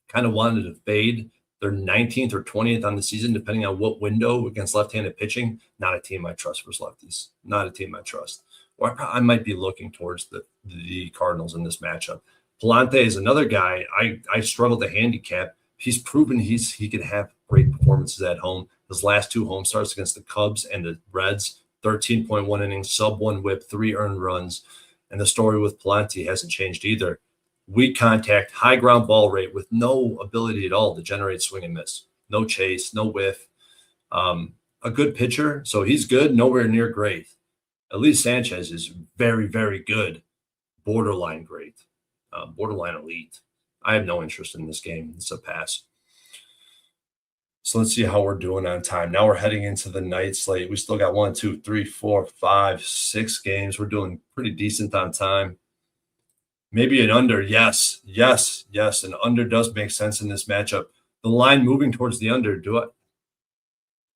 kind of wanted to fade. They're 19th or 20th on the season, depending on what window against left-handed pitching. Not a team I trust versus lefties. Not a team I trust. Or I might be looking towards the Cardinals in this matchup. Palante is another guy I struggle to handicap. He's proven he can have great performances at home. His last 2 home starts against the Cubs and the Reds, 13.1 innings, sub-1 whip, 3 earned runs. And the story with Palante hasn't changed either. Weak contact, high ground ball rate with no ability at all to generate swing and miss. No chase, no whiff. A good pitcher, so he's good, nowhere near great. At least Sanchez is very, very good, borderline great, borderline elite. I have no interest in this game. It's a pass. So let's see how we're doing on time. Now we're heading into the night slate. We still got 1, 2, 3, 4, 5, 6 games. We're doing pretty decent on time. Maybe an under. Yes. An under does make sense in this matchup. The line moving towards the under,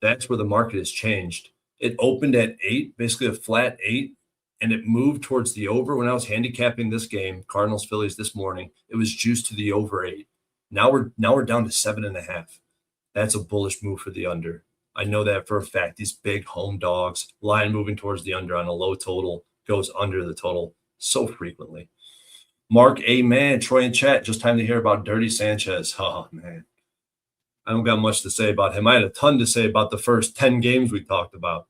that's where the market has changed. It opened at 8, basically a flat 8, and it moved towards the over. When I was handicapping this game, Cardinals Phillies this morning, it was juiced to the over 8. Now we're down to 7.5. That's a bullish move for the under. I know that for a fact. These big home dogs, line moving towards the under on a low total, goes under the total so frequently. Mark, amen. Troy in chat, just time to hear about Dirty Sanchez. Oh, man. I don't got much to say about him. I had a ton to say about the first 10 games we talked about.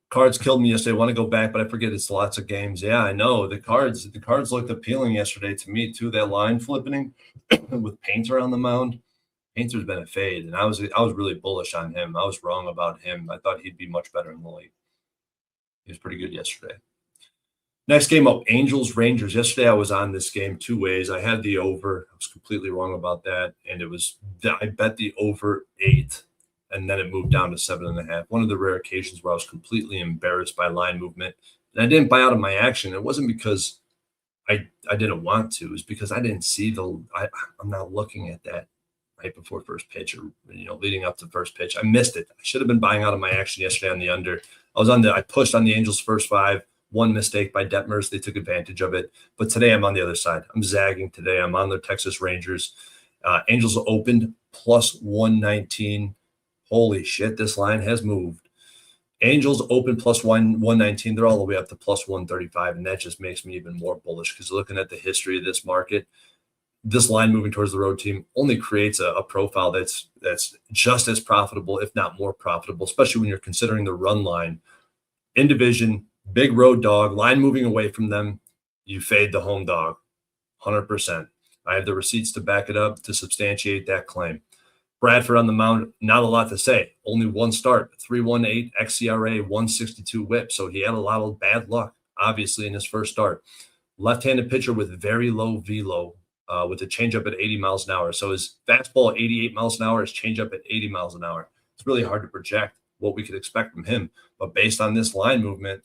Cards killed me yesterday. I want to go back, but I forget it's lots of games. Yeah, I know. The cards looked appealing yesterday to me, too. That line flipping with Painter on the mound. Painter's been a fade, and I was really bullish on him. I was wrong about him. I thought he'd be much better in the league. He was pretty good yesterday. Next game up, Angels Rangers. Yesterday I was on this game two ways. I had the over. I was completely wrong about that, and I bet the over 8, and then it moved down to 7.5. One of the rare occasions where I was completely embarrassed by line movement, and I didn't buy out of my action. It wasn't because I didn't want to. It was because I didn't see I'm not looking at that right before first pitch or leading up to first pitch. I missed it. I should have been buying out of my action yesterday on the under. I pushed on the Angels first 5. One mistake by Detmers. They took advantage of it. But today I'm on the other side. I'm zagging today. I'm on the Texas Rangers. Angels opened plus 119. Holy shit, this line has moved. Angels open plus 119. They're all the way up to plus 135, and that just makes me even more bullish because looking at the history of this market, this line moving towards the road team only creates a profile that's just as profitable, if not more profitable, especially when you're considering the run line. In division, big road dog, line moving away from them, you fade the home dog, 100%. I have the receipts to back it up to substantiate that claim. Bradford on the mound, not a lot to say. Only one start, 3.18 xERA, 162 whip. So he had a lot of bad luck, obviously, in his first start. Left-handed pitcher with very low velo, with a changeup at 80 miles an hour. So his fastball at 88 miles an hour, his changeup at 80 miles an hour. It's really hard to project what we could expect from him. But based on this line movement,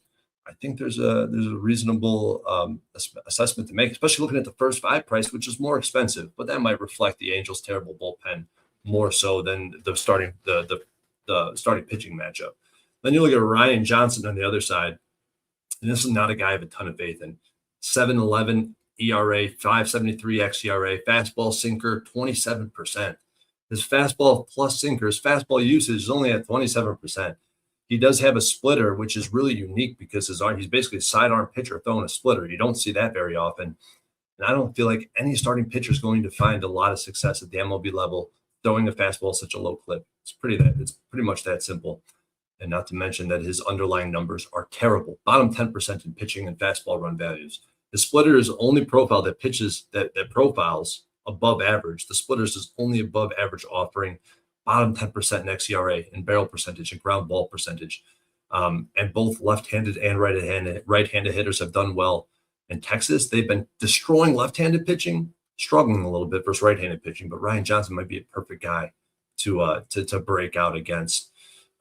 I think there's a reasonable assessment to make, especially looking at the first 5 price, which is more expensive. But that might reflect the Angels' terrible bullpen more so than the starting pitching matchup. Then you look at Ryan Johnson on the other side, and this is not a guy I have a ton of faith in. 7.11 ERA, 5.73 xERA, fastball sinker 27%. His fastball plus sinker, his fastball usage is only at 27%. He does have a splitter, which is really unique because he's basically a sidearm pitcher throwing a splitter. You don't see that very often. And I don't feel like any starting pitcher is going to find a lot of success at the MLB level throwing a fastball at such a low clip. It's pretty much that simple. And not to mention that his underlying numbers are terrible. Bottom 10% in pitching and fastball run values. The splitter is the only profile that pitches that profiles above average. The splitters is only above average offering. Bottom 10% in xERA and barrel percentage and ground ball percentage. And both left-handed and right-handed hitters have done well. In Texas, they've been destroying left-handed pitching, struggling a little bit versus right-handed pitching, but Ryan Johnson might be a perfect guy to break out against.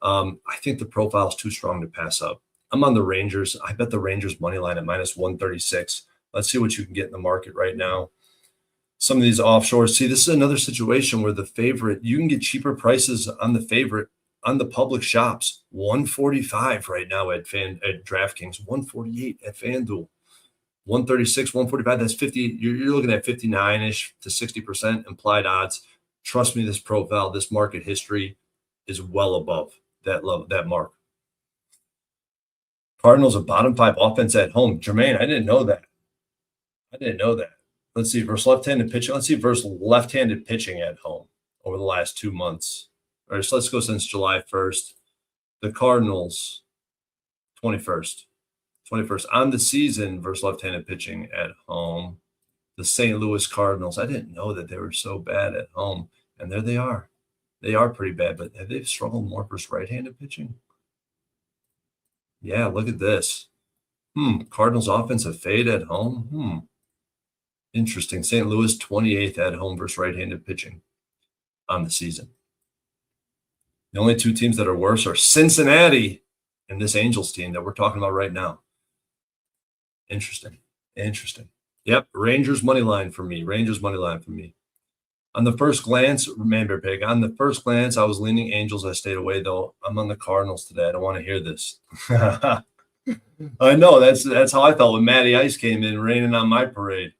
I think the profile is too strong to pass up. I'm on the Rangers. I bet the Rangers money line at minus 136. Let's see what you can get in the market right now. Some of these offshores. See, this is another situation where the favorite, you can get cheaper prices on the favorite on the public shops. 145 right now at DraftKings, 148 at FanDuel, 136, 145. That's 50. You're looking at 59-ish to 60% implied odds. Trust me, this profile, this market history is well above that mark. Cardinals, a bottom 5 offense at home. Jermaine, I didn't know that. Let's see, versus left-handed pitching. Let's see versus left-handed pitching at home over the last 2 months. All right, so let's go since July 1st. The Cardinals, 21st on the season versus left-handed pitching at home. The St. Louis Cardinals. I didn't know that they were so bad at home, and there they are. They are pretty bad, but have they struggled more versus right-handed pitching? Yeah, look at this. Cardinals offensive fade at home. Interesting. St. Louis 28th at home versus right-handed pitching on the season. The only 2 teams that are worse are Cincinnati and this Angels team that we're talking about right now. Interesting. Yep, Rangers money line for me. On the first glance, remember, Pig, on the first glance, I was leaning Angels. I stayed away, though. I'm on the Cardinals today. I don't want to hear this. I know. That's how I felt when Matty Ice came in, raining on my parade.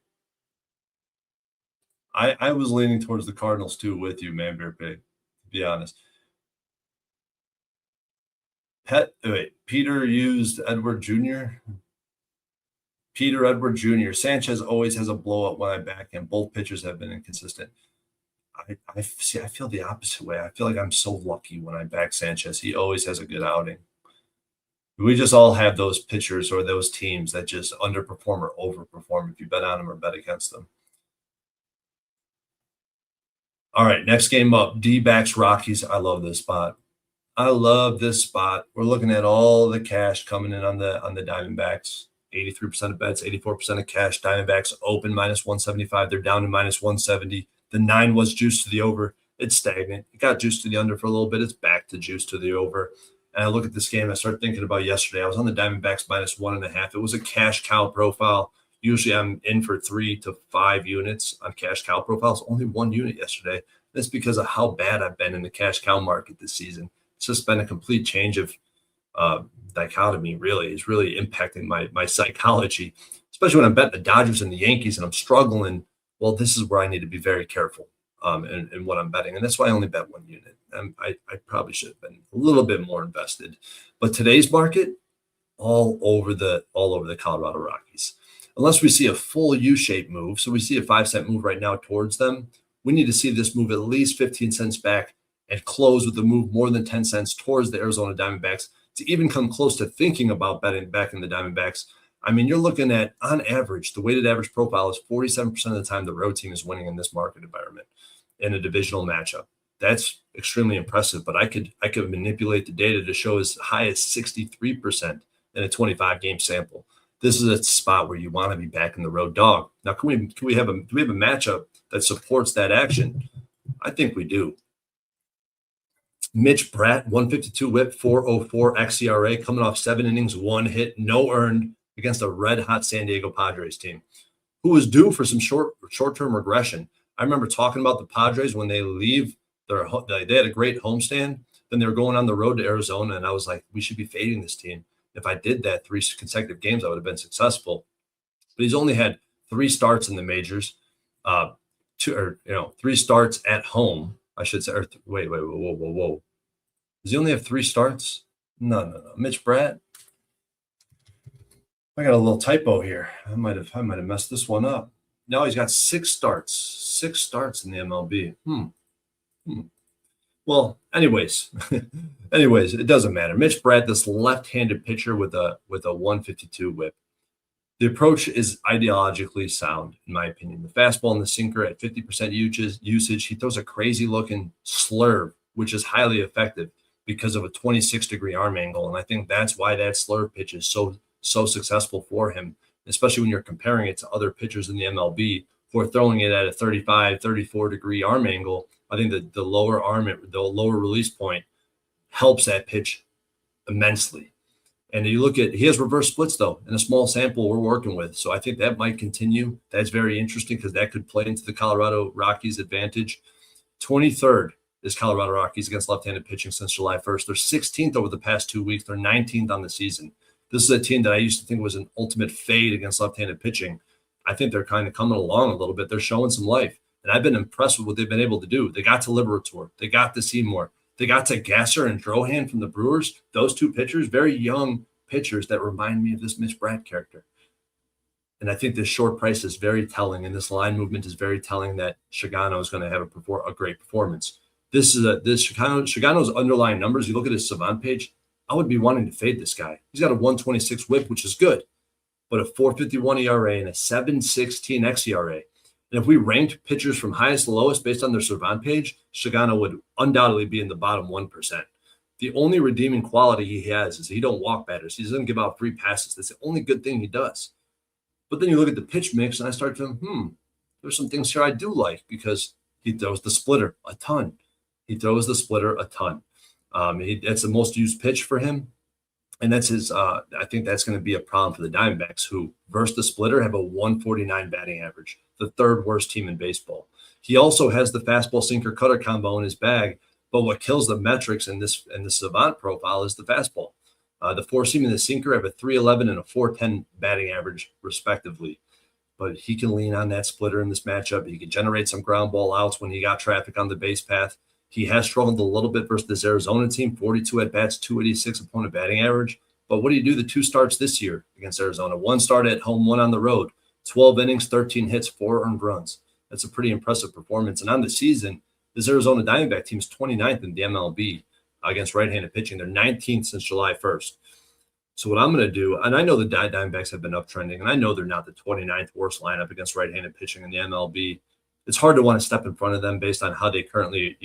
I was leaning towards the Cardinals, too, with you, Man Bear Pig, to be honest. Peter used Edward Jr. Peter Edward Jr. Sanchez always has a blow-up when I back him. Both pitchers have been inconsistent. I feel the opposite way. I feel like I'm so lucky when I back Sanchez. He always has a good outing. We just all have those pitchers or those teams that just underperform or overperform if you bet on them or bet against them. All right, next game up, D-backs Rockies. I love this spot. We're looking at all the cash coming in on the Diamondbacks. 83% of bets, 84% of cash. Diamondbacks open -175. They're down to -170. The 9 was juiced to the over. It's stagnant. It got juiced to the under for a little bit. It's back to juice to the over. And I look at this game, I started thinking about yesterday. I was on the Diamondbacks -1.5. It was a cash cow profile. Usually I'm in for 3 to 5 units on cash cow profiles. Only 1 unit yesterday. That's because of how bad I've been in the cash cow market this season. It's just been a complete change of dichotomy, really. It's really impacting my psychology, especially when I'm betting the Dodgers and the Yankees and I'm struggling. Well, this is where I need to be very careful in what I'm betting. And that's why I only bet 1 unit. I probably should have been a little bit more invested. But today's market, all over the Colorado Rockies. Unless we see a full U-shaped move, so we see a 5-cent move right now towards them, we need to see this move at least 15 cents back and close with a move more than 10 cents towards the Arizona Diamondbacks to even come close to thinking about betting back in the Diamondbacks. I mean, you're looking at, on average, the weighted average profile is 47% of the time the road team is winning in this market environment in a divisional matchup. That's extremely impressive, but I could manipulate the data to show as high as 63% in a 25-game sample. This is a spot where you want to be back in the road dog. Now, do we have a matchup that supports that action? I think we do. Mitch Bratt, 152 whip, 404 xERA, coming off 7 innings, 1 hit, no earned against a red-hot San Diego Padres team who was due for some short-term regression. I remember talking about the Padres when they leave they had a great homestand. Then they were going on the road to Arizona, and I was like, we should be fading this team. If I did that 3 consecutive games, I would have been successful. But he's only had 3 starts in the majors, 3 starts at home, I should say. Whoa. Does he only have 3 starts? No. Mitch Bratt. I got a little typo here. I might have messed this one up. No, he's got 6 starts. 6 starts in the MLB. Well, anyways, it doesn't matter. Mitch Bratt, this left-handed pitcher with a 152 whip. The approach is ideologically sound, in my opinion. The fastball and the sinker at 50% usage. He throws a crazy-looking slurve, which is highly effective because of a 26-degree arm angle, and I think that's why that slurve pitch is so successful for him, especially when you're comparing it to other pitchers in the MLB who are throwing it at a 35, 34-degree arm angle. I think that the lower release point helps that pitch immensely. And you look at, he has reverse splits, though, in a small sample we're working with. So I think that might continue. That's very interesting because that could play into the Colorado Rockies' advantage. 23rd is Colorado Rockies against left-handed pitching since July 1st. They're 16th over the past 2 weeks. They're 19th on the season. This is a team that I used to think was an ultimate fade against left-handed pitching. I think they're kind of coming along a little bit. They're showing some life. And I've been impressed with what they've been able to do. They got to Liberator. They got to Seymour. They got to Gasser and Drohan from the Brewers. Those 2 pitchers, very young pitchers that remind me of this Mitch Bratt character. And I think this short price is very telling, and this line movement is very telling that Shigano is going to have a great performance. This Shigano's underlying numbers. You look at his Savant page, I would be wanting to fade this guy. He's got a 126 whip, which is good, but a 4.51 ERA and a 7.16 xERA. And if we ranked pitchers from highest to lowest based on their Savant page, Shigano would undoubtedly be in the bottom 1%. The only redeeming quality he has is he don't walk batters. He doesn't give out free passes. That's the only good thing he does. But then you look at the pitch mix, and I start to there's some things here I do like because he throws the splitter a ton. That's the most used pitch for him. And that's his. I think that's going to be a problem for the Diamondbacks, who versus the splitter have a 149 batting average, the 3rd worst team in baseball. He also has the fastball sinker cutter combo in his bag, but what kills the metrics in the Savant profile is the fastball. The 4-seam and the sinker have a 311 and a 410 batting average, respectively. But he can lean on that splitter in this matchup. He can generate some ground ball outs when he got traffic on the base path. He has struggled a little bit versus this Arizona team, 42 at-bats, 286 opponent batting average. But what do you do the 2 starts this year against Arizona? 1 start at home, 1 on the road, 12 innings, 13 hits, 4 earned runs. That's a pretty impressive performance. And on the season, this Arizona Diamondback team is 29th in the MLB against right-handed pitching. They're 19th since July 1st. So what I'm going to do, and I know the Diamondbacks have been uptrending, and I know they're not the 29th worst lineup against right-handed pitching in the MLB. It's hard to want to step in front of them based on how they currently,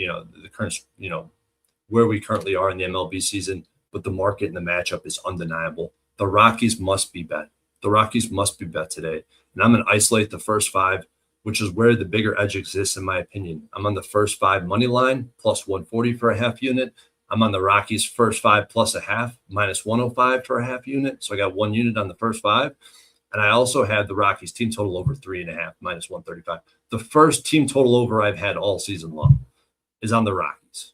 where we currently are in the MLB season. But the market and the matchup is undeniable. The Rockies must be bet. The Rockies must be bet today. And I'm going to isolate the first 5, which is where the bigger edge exists, in my opinion. I'm on the first 5 money line, plus 140 for a half unit. I'm on the Rockies first 5 plus a half, minus 105 for a half unit. So I got 1 unit on the first 5. And I also had the Rockies team total over 3.5, minus 135. The first team total over I've had all season long is on the Rockies.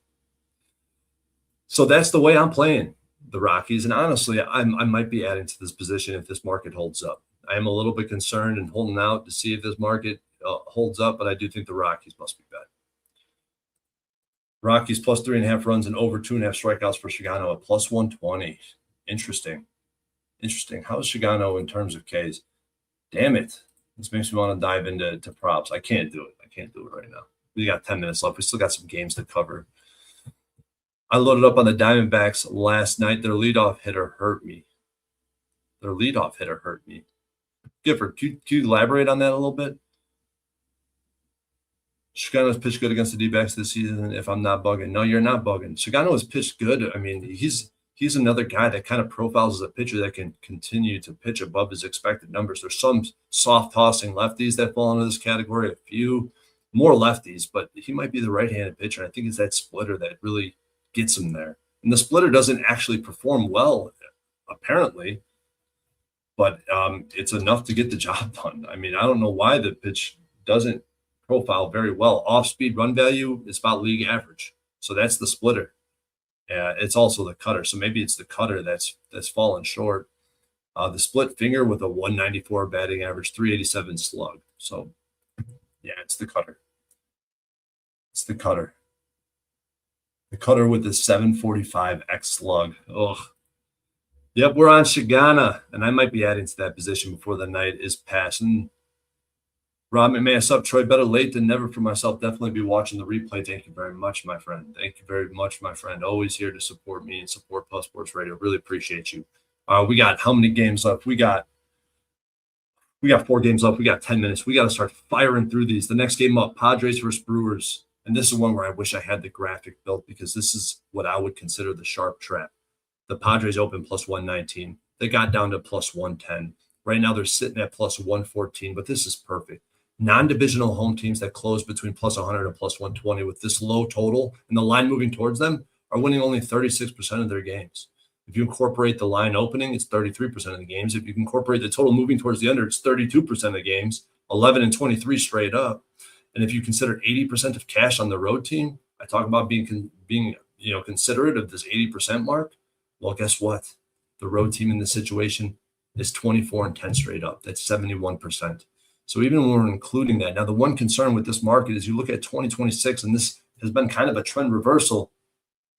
So that's the way I'm playing the Rockies. And honestly, I might be adding to this position if this market holds up. I am a little bit concerned and holding out to see if this market holds up, but I do think the Rockies must be bet. Rockies plus 3.5 runs and over 2.5 strikeouts for Shigano at plus 120. Interesting. How is Shigano in terms of Ks? Damn it. This makes me want to dive into props. I can't do it right now. We got 10 minutes left. We still got some games to cover. I loaded up on the Diamondbacks last night. Their leadoff hitter hurt me. Gifford, can you elaborate on that a little bit? Shigano's pitched good against the D-backs this season, if I'm not bugging. No, you're not bugging. Shigano has pitched good. I mean, he's another guy that kind of profiles as a pitcher that can continue to pitch above his expected numbers. There's some soft tossing lefties that fall into this category, a few more lefties, but he might be the right-handed pitcher. I think it's that splitter that really gets him there. And the splitter doesn't actually perform well, apparently, but it's enough to get the job done. I mean, I don't know why the pitch doesn't profile very well. Off-speed run value is about league average. So that's the splitter. It's also the cutter. So maybe it's the cutter that's fallen short. The split finger with a 194 batting average, 387 slug. So, yeah, it's the cutter. The cutter with the 745 X slug. Ugh. Yep, we're on Shigana, and I might be adding to that position before the night is passing. Rob McMahon, sub Troy, better late than never for myself. Definitely be watching the replay. Thank you very much, my friend. Always here to support me and support Plus Sports Radio. Really appreciate you. We got how many games left? We got 4 games left. We got 10 minutes. We got to start firing through these. The next game up, Padres versus Brewers. And this is one where I wish I had the graphic built because this is what I would consider the sharp trap. The Padres open plus 119. They got down to plus 110. Right now they're sitting at plus 114, but this is perfect. Non-divisional home teams that close between plus 100 and plus 120 with this low total and the line moving towards them are winning only 36% of their games. If you incorporate the line opening, it's 33% of the games. If you incorporate the total moving towards the under, it's 32% of the games, 11 and 23 straight up. And if you consider 80% of cash on the road team, I talk about being considerate of this 80% mark. Well, guess what? The road team in this situation is 24 and 10 straight up. That's 71%. So even when we're including that, now the one concern with this market is you look at 2026, and this has been kind of a trend reversal.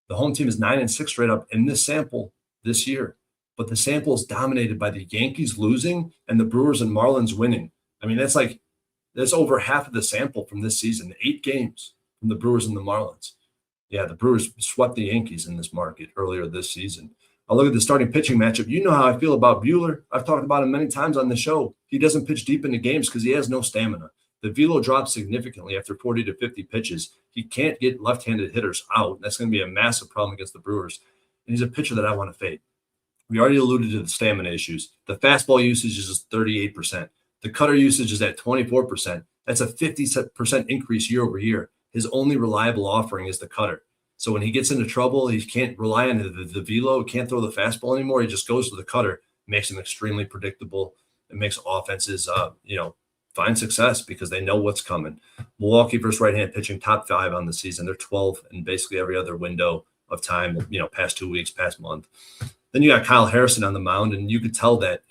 The home team is 9 and 6 straight up in this sample this year, but the sample is dominated by the Yankees losing and the Brewers and Marlins winning. I mean, that's over half of the sample from this season, 8 games from the Brewers and the Marlins. Yeah, the Brewers swept the Yankees in this market earlier this season. I'll look at the starting pitching matchup. You know how I feel about Buehler. I've talked about him many times on the show. He doesn't pitch deep into games because he has no stamina. The velo drops significantly after 40 to 50 pitches. He can't get left-handed hitters out. That's going to be a massive problem against the Brewers. And he's a pitcher that I want to fade. We already alluded to the stamina issues. The fastball usage is 38%. The cutter usage is at 24%. That's a 50% increase year over year. His only reliable offering is the cutter. So when he gets into trouble, he can't rely on the velo, can't throw the fastball anymore. He just goes to the cutter, makes him extremely predictable. It makes offenses, find success because they know what's coming. Milwaukee versus right-hand pitching, top 5 on the season. They're 12 in basically every other window of time, past 2 weeks, past month. Then you got Kyle Harrison on the mound, and you could tell that,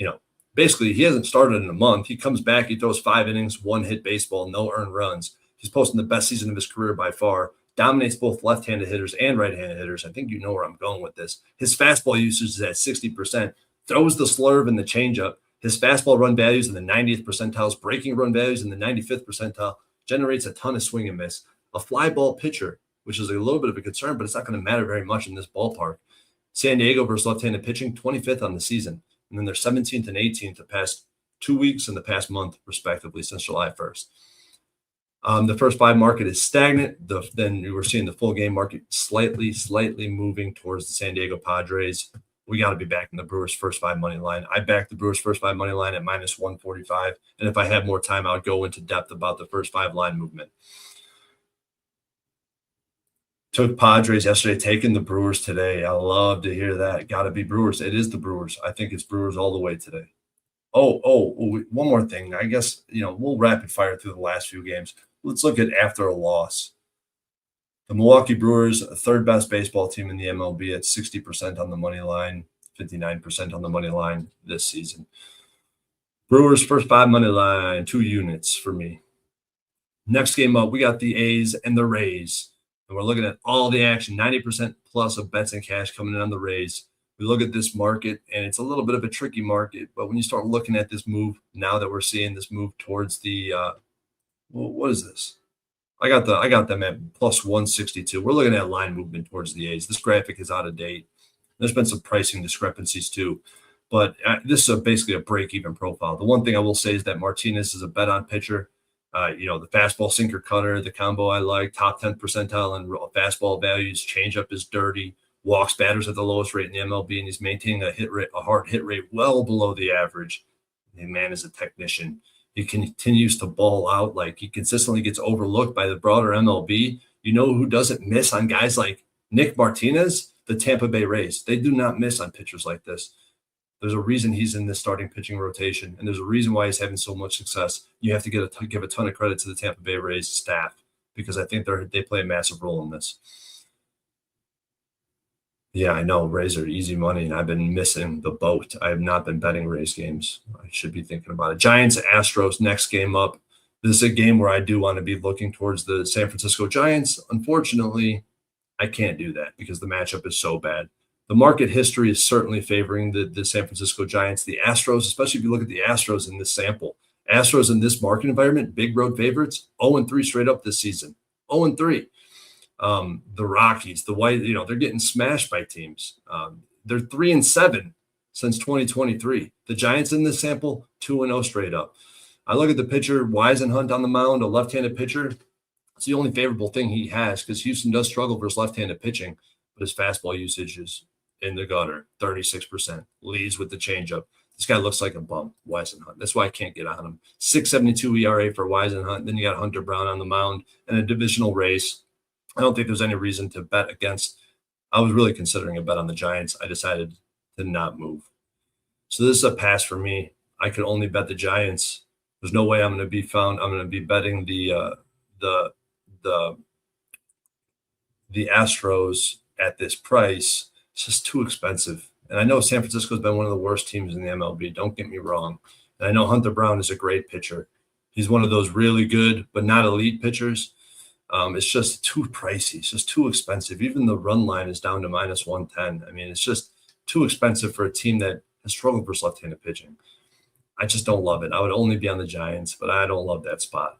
basically he hasn't started in a month. He comes back, he throws 5 innings, 1 hit baseball, no earned runs. He's posting the best season of his career by far. Dominates both left-handed hitters and right-handed hitters. I think you know where I'm going with this. His fastball usage is at 60%. Throws the slurve and the changeup. His fastball run values in the 90th percentile. Breaking run values in the 95th percentile. Generates a ton of swing and miss. A fly ball pitcher, which is a little bit of a concern, but it's not going to matter very much in this ballpark. San Diego versus left-handed pitching, 25th on the season. And then they're 17th and 18th the past 2 weeks and the past month, respectively, since July 1st. The first 5 market is stagnant. Then we were seeing the full game market slightly moving towards the San Diego Padres. we got to be backing the Brewers first 5 money line. I backed the Brewers first 5 money line at minus 145. And if I had more time, I would go into depth about the first 5 line movement. Took Padres yesterday, taking the Brewers today. I love to hear that. Got to be Brewers. It is the Brewers. I think it's Brewers all the way today. One more thing. I guess, we'll rapid fire through the last few games. Let's look at after a loss. The Milwaukee Brewers, third best baseball team in the MLB at 60% on the money line, 59% on the money line this season. Brewers first 5 money line, 2 units for me. Next game up, we got the A's and the Rays. And we're looking at all the action, 90% plus of bets and cash coming in on the Rays. We look at this market, and it's a little bit of a tricky market. But when you start looking at this move, now that we're seeing this move towards the what is this? I got them at plus 162. We're looking at line movement towards the A's. This graphic is out of date. There's been some pricing discrepancies too. But this is basically a break-even profile. The one thing I will say is that Martinez is a bet-on pitcher. The fastball sinker cutter, the combo I like, top 10 percentile in fastball values. Changeup is dirty. Walks batters at the lowest rate in the MLB, and he's maintaining a hard hit rate well below the average. The man is a technician. He continues to ball out. Like, he consistently gets overlooked by the broader MLB. You know who doesn't miss on guys like Nick Martinez? The Tampa Bay Rays. They do not miss on pitchers like this. There's a reason he's in this starting pitching rotation, and there's a reason why he's having so much success. You have to give a ton of credit to the Tampa Bay Rays staff, because I think they play a massive role in this. Yeah, I know Rays are easy money, and I've been missing the boat. I have not been betting Rays games. I should be thinking about it. Giants, Astros, next game up. This is a game where I do want to be looking towards the San Francisco Giants. Unfortunately, I can't do that because the matchup is so bad. The market history is certainly favoring the San Francisco Giants. The Astros, especially if you look at the Astros in this sample. Astros in this market environment, big road favorites, 0-3 straight up this season. 0-3. The Rockies, the White, they're getting smashed by teams. They're 3-7 since 2023. The Giants in this sample, 2-0 straight up. I look at the pitcher, Hunt on the mound, a left-handed pitcher. It's the only favorable thing he has, because Houston does struggle versus left-handed pitching, but his fastball usage is in the gutter, 36%. Leads with the changeup. This guy looks like a bum, Hunt. That's why I can't get on him. 6.72 ERA for Hunt. Then you got Hunter Brown on the mound and a divisional race. I don't think there's any reason to bet against. I was really considering a bet on the Giants. I decided to not move. So this is a pass for me. I could only bet the Giants. There's no way I'm going to be found. I'm going to be betting the Astros at this price. It's just too expensive. And I know San Francisco has been one of the worst teams in the MLB. Don't get me wrong. And I know Hunter Brown is a great pitcher. He's one of those really good but not elite pitchers. It's just too pricey. It's just too expensive. Even the run line is down to minus 110. I mean, it's just too expensive for a team that has struggled versus left-handed pitching. I just don't love it. I would only be on the Giants, but I don't love that spot.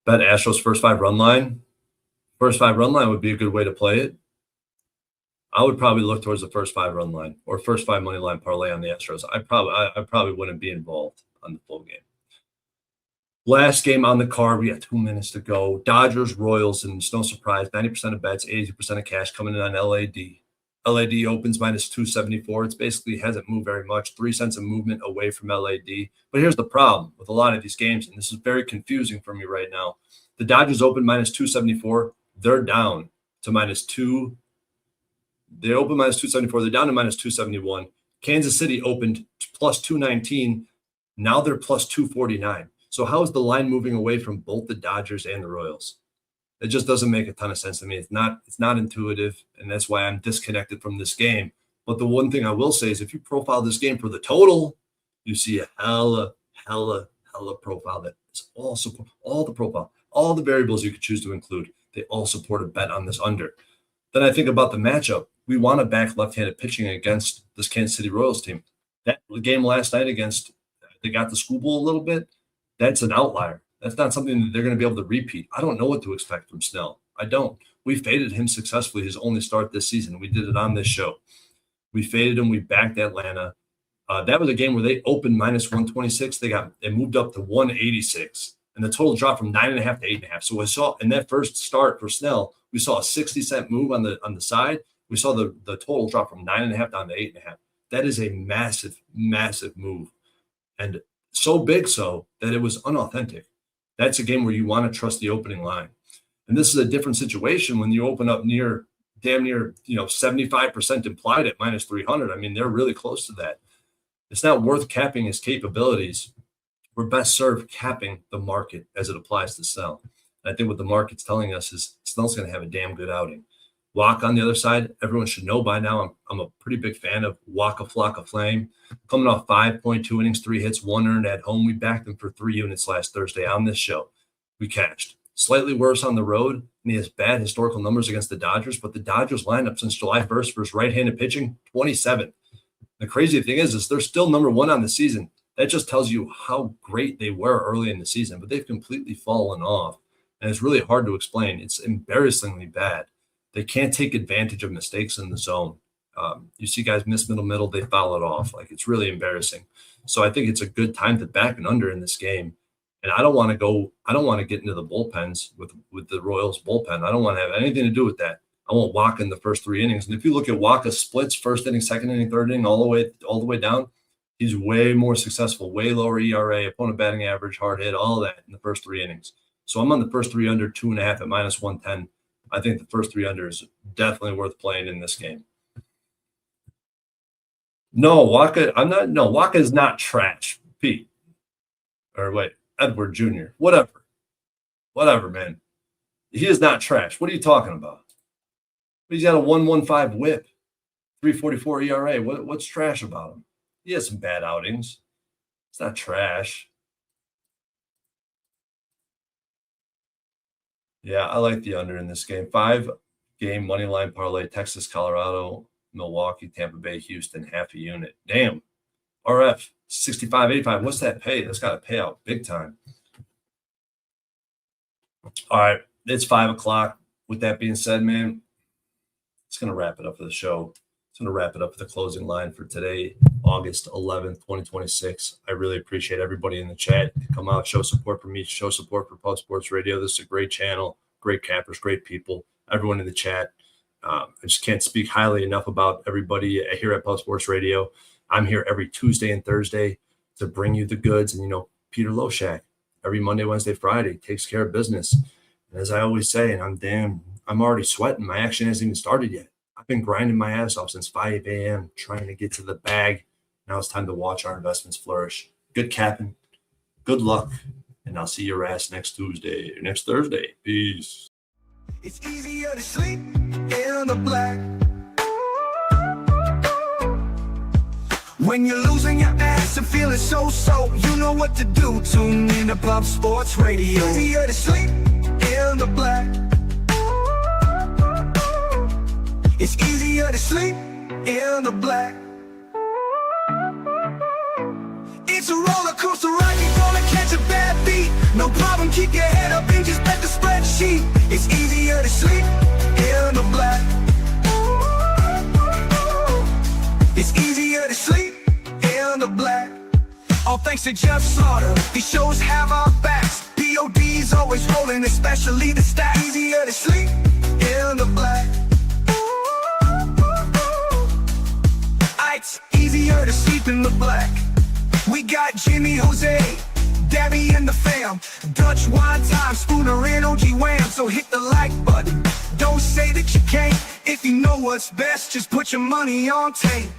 Bet Astros first 5 run line. First 5 run line would be a good way to play it. I would probably look towards the first 5 run line or first 5 money line parlay on the Astros. I probably wouldn't be involved on the full game. Last game on the card, we got 2 minutes to go. Dodgers, Royals, and it's no surprise, 90% of bets, 80% of cash coming in on LAD. LAD opens minus 274. It's basically hasn't moved very much, 3 cents of movement away from LAD. But here's the problem with a lot of these games, and this is very confusing for me right now. The Dodgers open minus 274. They're down to minus 2. They open minus 274. They're down to minus 271. Kansas City opened plus 219. Now they're plus 249. So how is the line moving away from both the Dodgers and the Royals? It just doesn't make a ton of sense to me. It's not intuitive, and that's why I'm disconnected from this game. But the one thing I will say is if you profile this game for the total, you see a hella profile that is all the variables you could choose to include. They all support a bet on this under. Then I think about the matchup. We want to back left-handed pitching against this Kansas City Royals team. That game last night they got the school bowl a little bit. That's an outlier. That's not something that they're going to be able to repeat. I don't know what to expect from Snell. I don't. We faded him successfully his only start this season. We did it on this show. We faded him. We backed Atlanta. That was a game where they opened minus 126. They moved up to 186, and the total dropped from 9.5 to 8.5. So we saw in that first start for Snell, we saw a 60-cent move on the side. We saw the total drop from 9.5 down to 8.5. That is a massive, massive move. And so big so that it was unauthentic. That's a game where you want to trust the opening line. And this is a different situation when you open up damn near 75% implied at minus 300. I mean, they're really close to that. It's not worth capping his capabilities. We're best served capping the market as it applies to Snell. And I think what the market's telling us is Snell's going to have a damn good outing. Walk on the other side, everyone should know by now, I'm a pretty big fan of Waka Flocka Flame. Coming off 5.2 innings, 3 hits, 1 earned at home. We backed him for 3 units last Thursday on this show. We cashed. Slightly worse on the road, and he has bad historical numbers against the Dodgers, but the Dodgers lineup since July 1st versus right-handed pitching, 27. The crazy thing is they're still number 1 on the season. That just tells you how great they were early in the season, but they've completely fallen off, and it's really hard to explain. It's embarrassingly bad. They can't take advantage of mistakes in the zone. You see guys miss middle, they foul it off. Like, it's really embarrassing. So I think it's a good time to back an under in this game. And I don't want to get into the bullpens with the Royals bullpen. I don't want to have anything to do with that. I want Waka in the first 3 innings. And if you look at Waka's splits, first inning, second inning, third inning, all the way down, he's way more successful, way lower ERA, opponent batting average, hard hit, all of that in the first 3 innings. So I'm on the first 3 under, 2.5 at minus 110. I think the first 3 under is definitely worth playing in this game. No, Waka is not trash, Pete. Or wait, Edward Jr. Whatever, man. He is not trash. What are you talking about? He's got a 1.15 whip, 3.44 ERA. What's trash about him? He has some bad outings. It's not trash. Yeah, I like the under in this game. 5-game money line parlay: Texas, Colorado, Milwaukee, Tampa Bay, Houston, half a unit. Damn. RF 65.85. What's that pay? That's got to pay out big time. All right, it's 5 o'clock. With that being said, man, it's going to wrap it up for the show. It's going to wrap it up for the closing line for today, August 11th, 2026. I really appreciate everybody in the chat. Come out, show support for me, show support for Pub Sports Radio. This is a great channel, great cappers, great people, everyone in the chat. I just can't speak highly enough about everybody here at Pub Sports Radio. I'm here every Tuesday and Thursday to bring you the goods. And, Peter Loshak, every Monday, Wednesday, Friday, takes care of business. And as I always say, and I'm already sweating. My action hasn't even started yet. I've been grinding my ass off since 5 a.m. trying to get to the bag. Now it's time to watch our investments flourish. Good capping. Good luck. And I'll see your ass next Thursday. Peace. It's easier to sleep in the black. When you're losing your ass and feeling so, you know what to do. Tune in to Pub Sports Radio. Easier to sleep in the black. It's easier to sleep in the black. It's a roller coaster ride, you're gonna catch a bad beat. No problem, keep your head up and just bet the spreadsheet. It's easier to sleep in the black. It's easier to sleep in the black. All thanks to Jeff Slaughter, these shows have our backs. POD's always rolling, especially the stats. Easier to sleep in the black. It's easier to sleep in the black. We got Jimmy, Jose, Dabby and the fam, Dutch wine time, Spooner and OG Wham. So hit the like button, don't say that you can't. If you know what's best, just put your money on tape.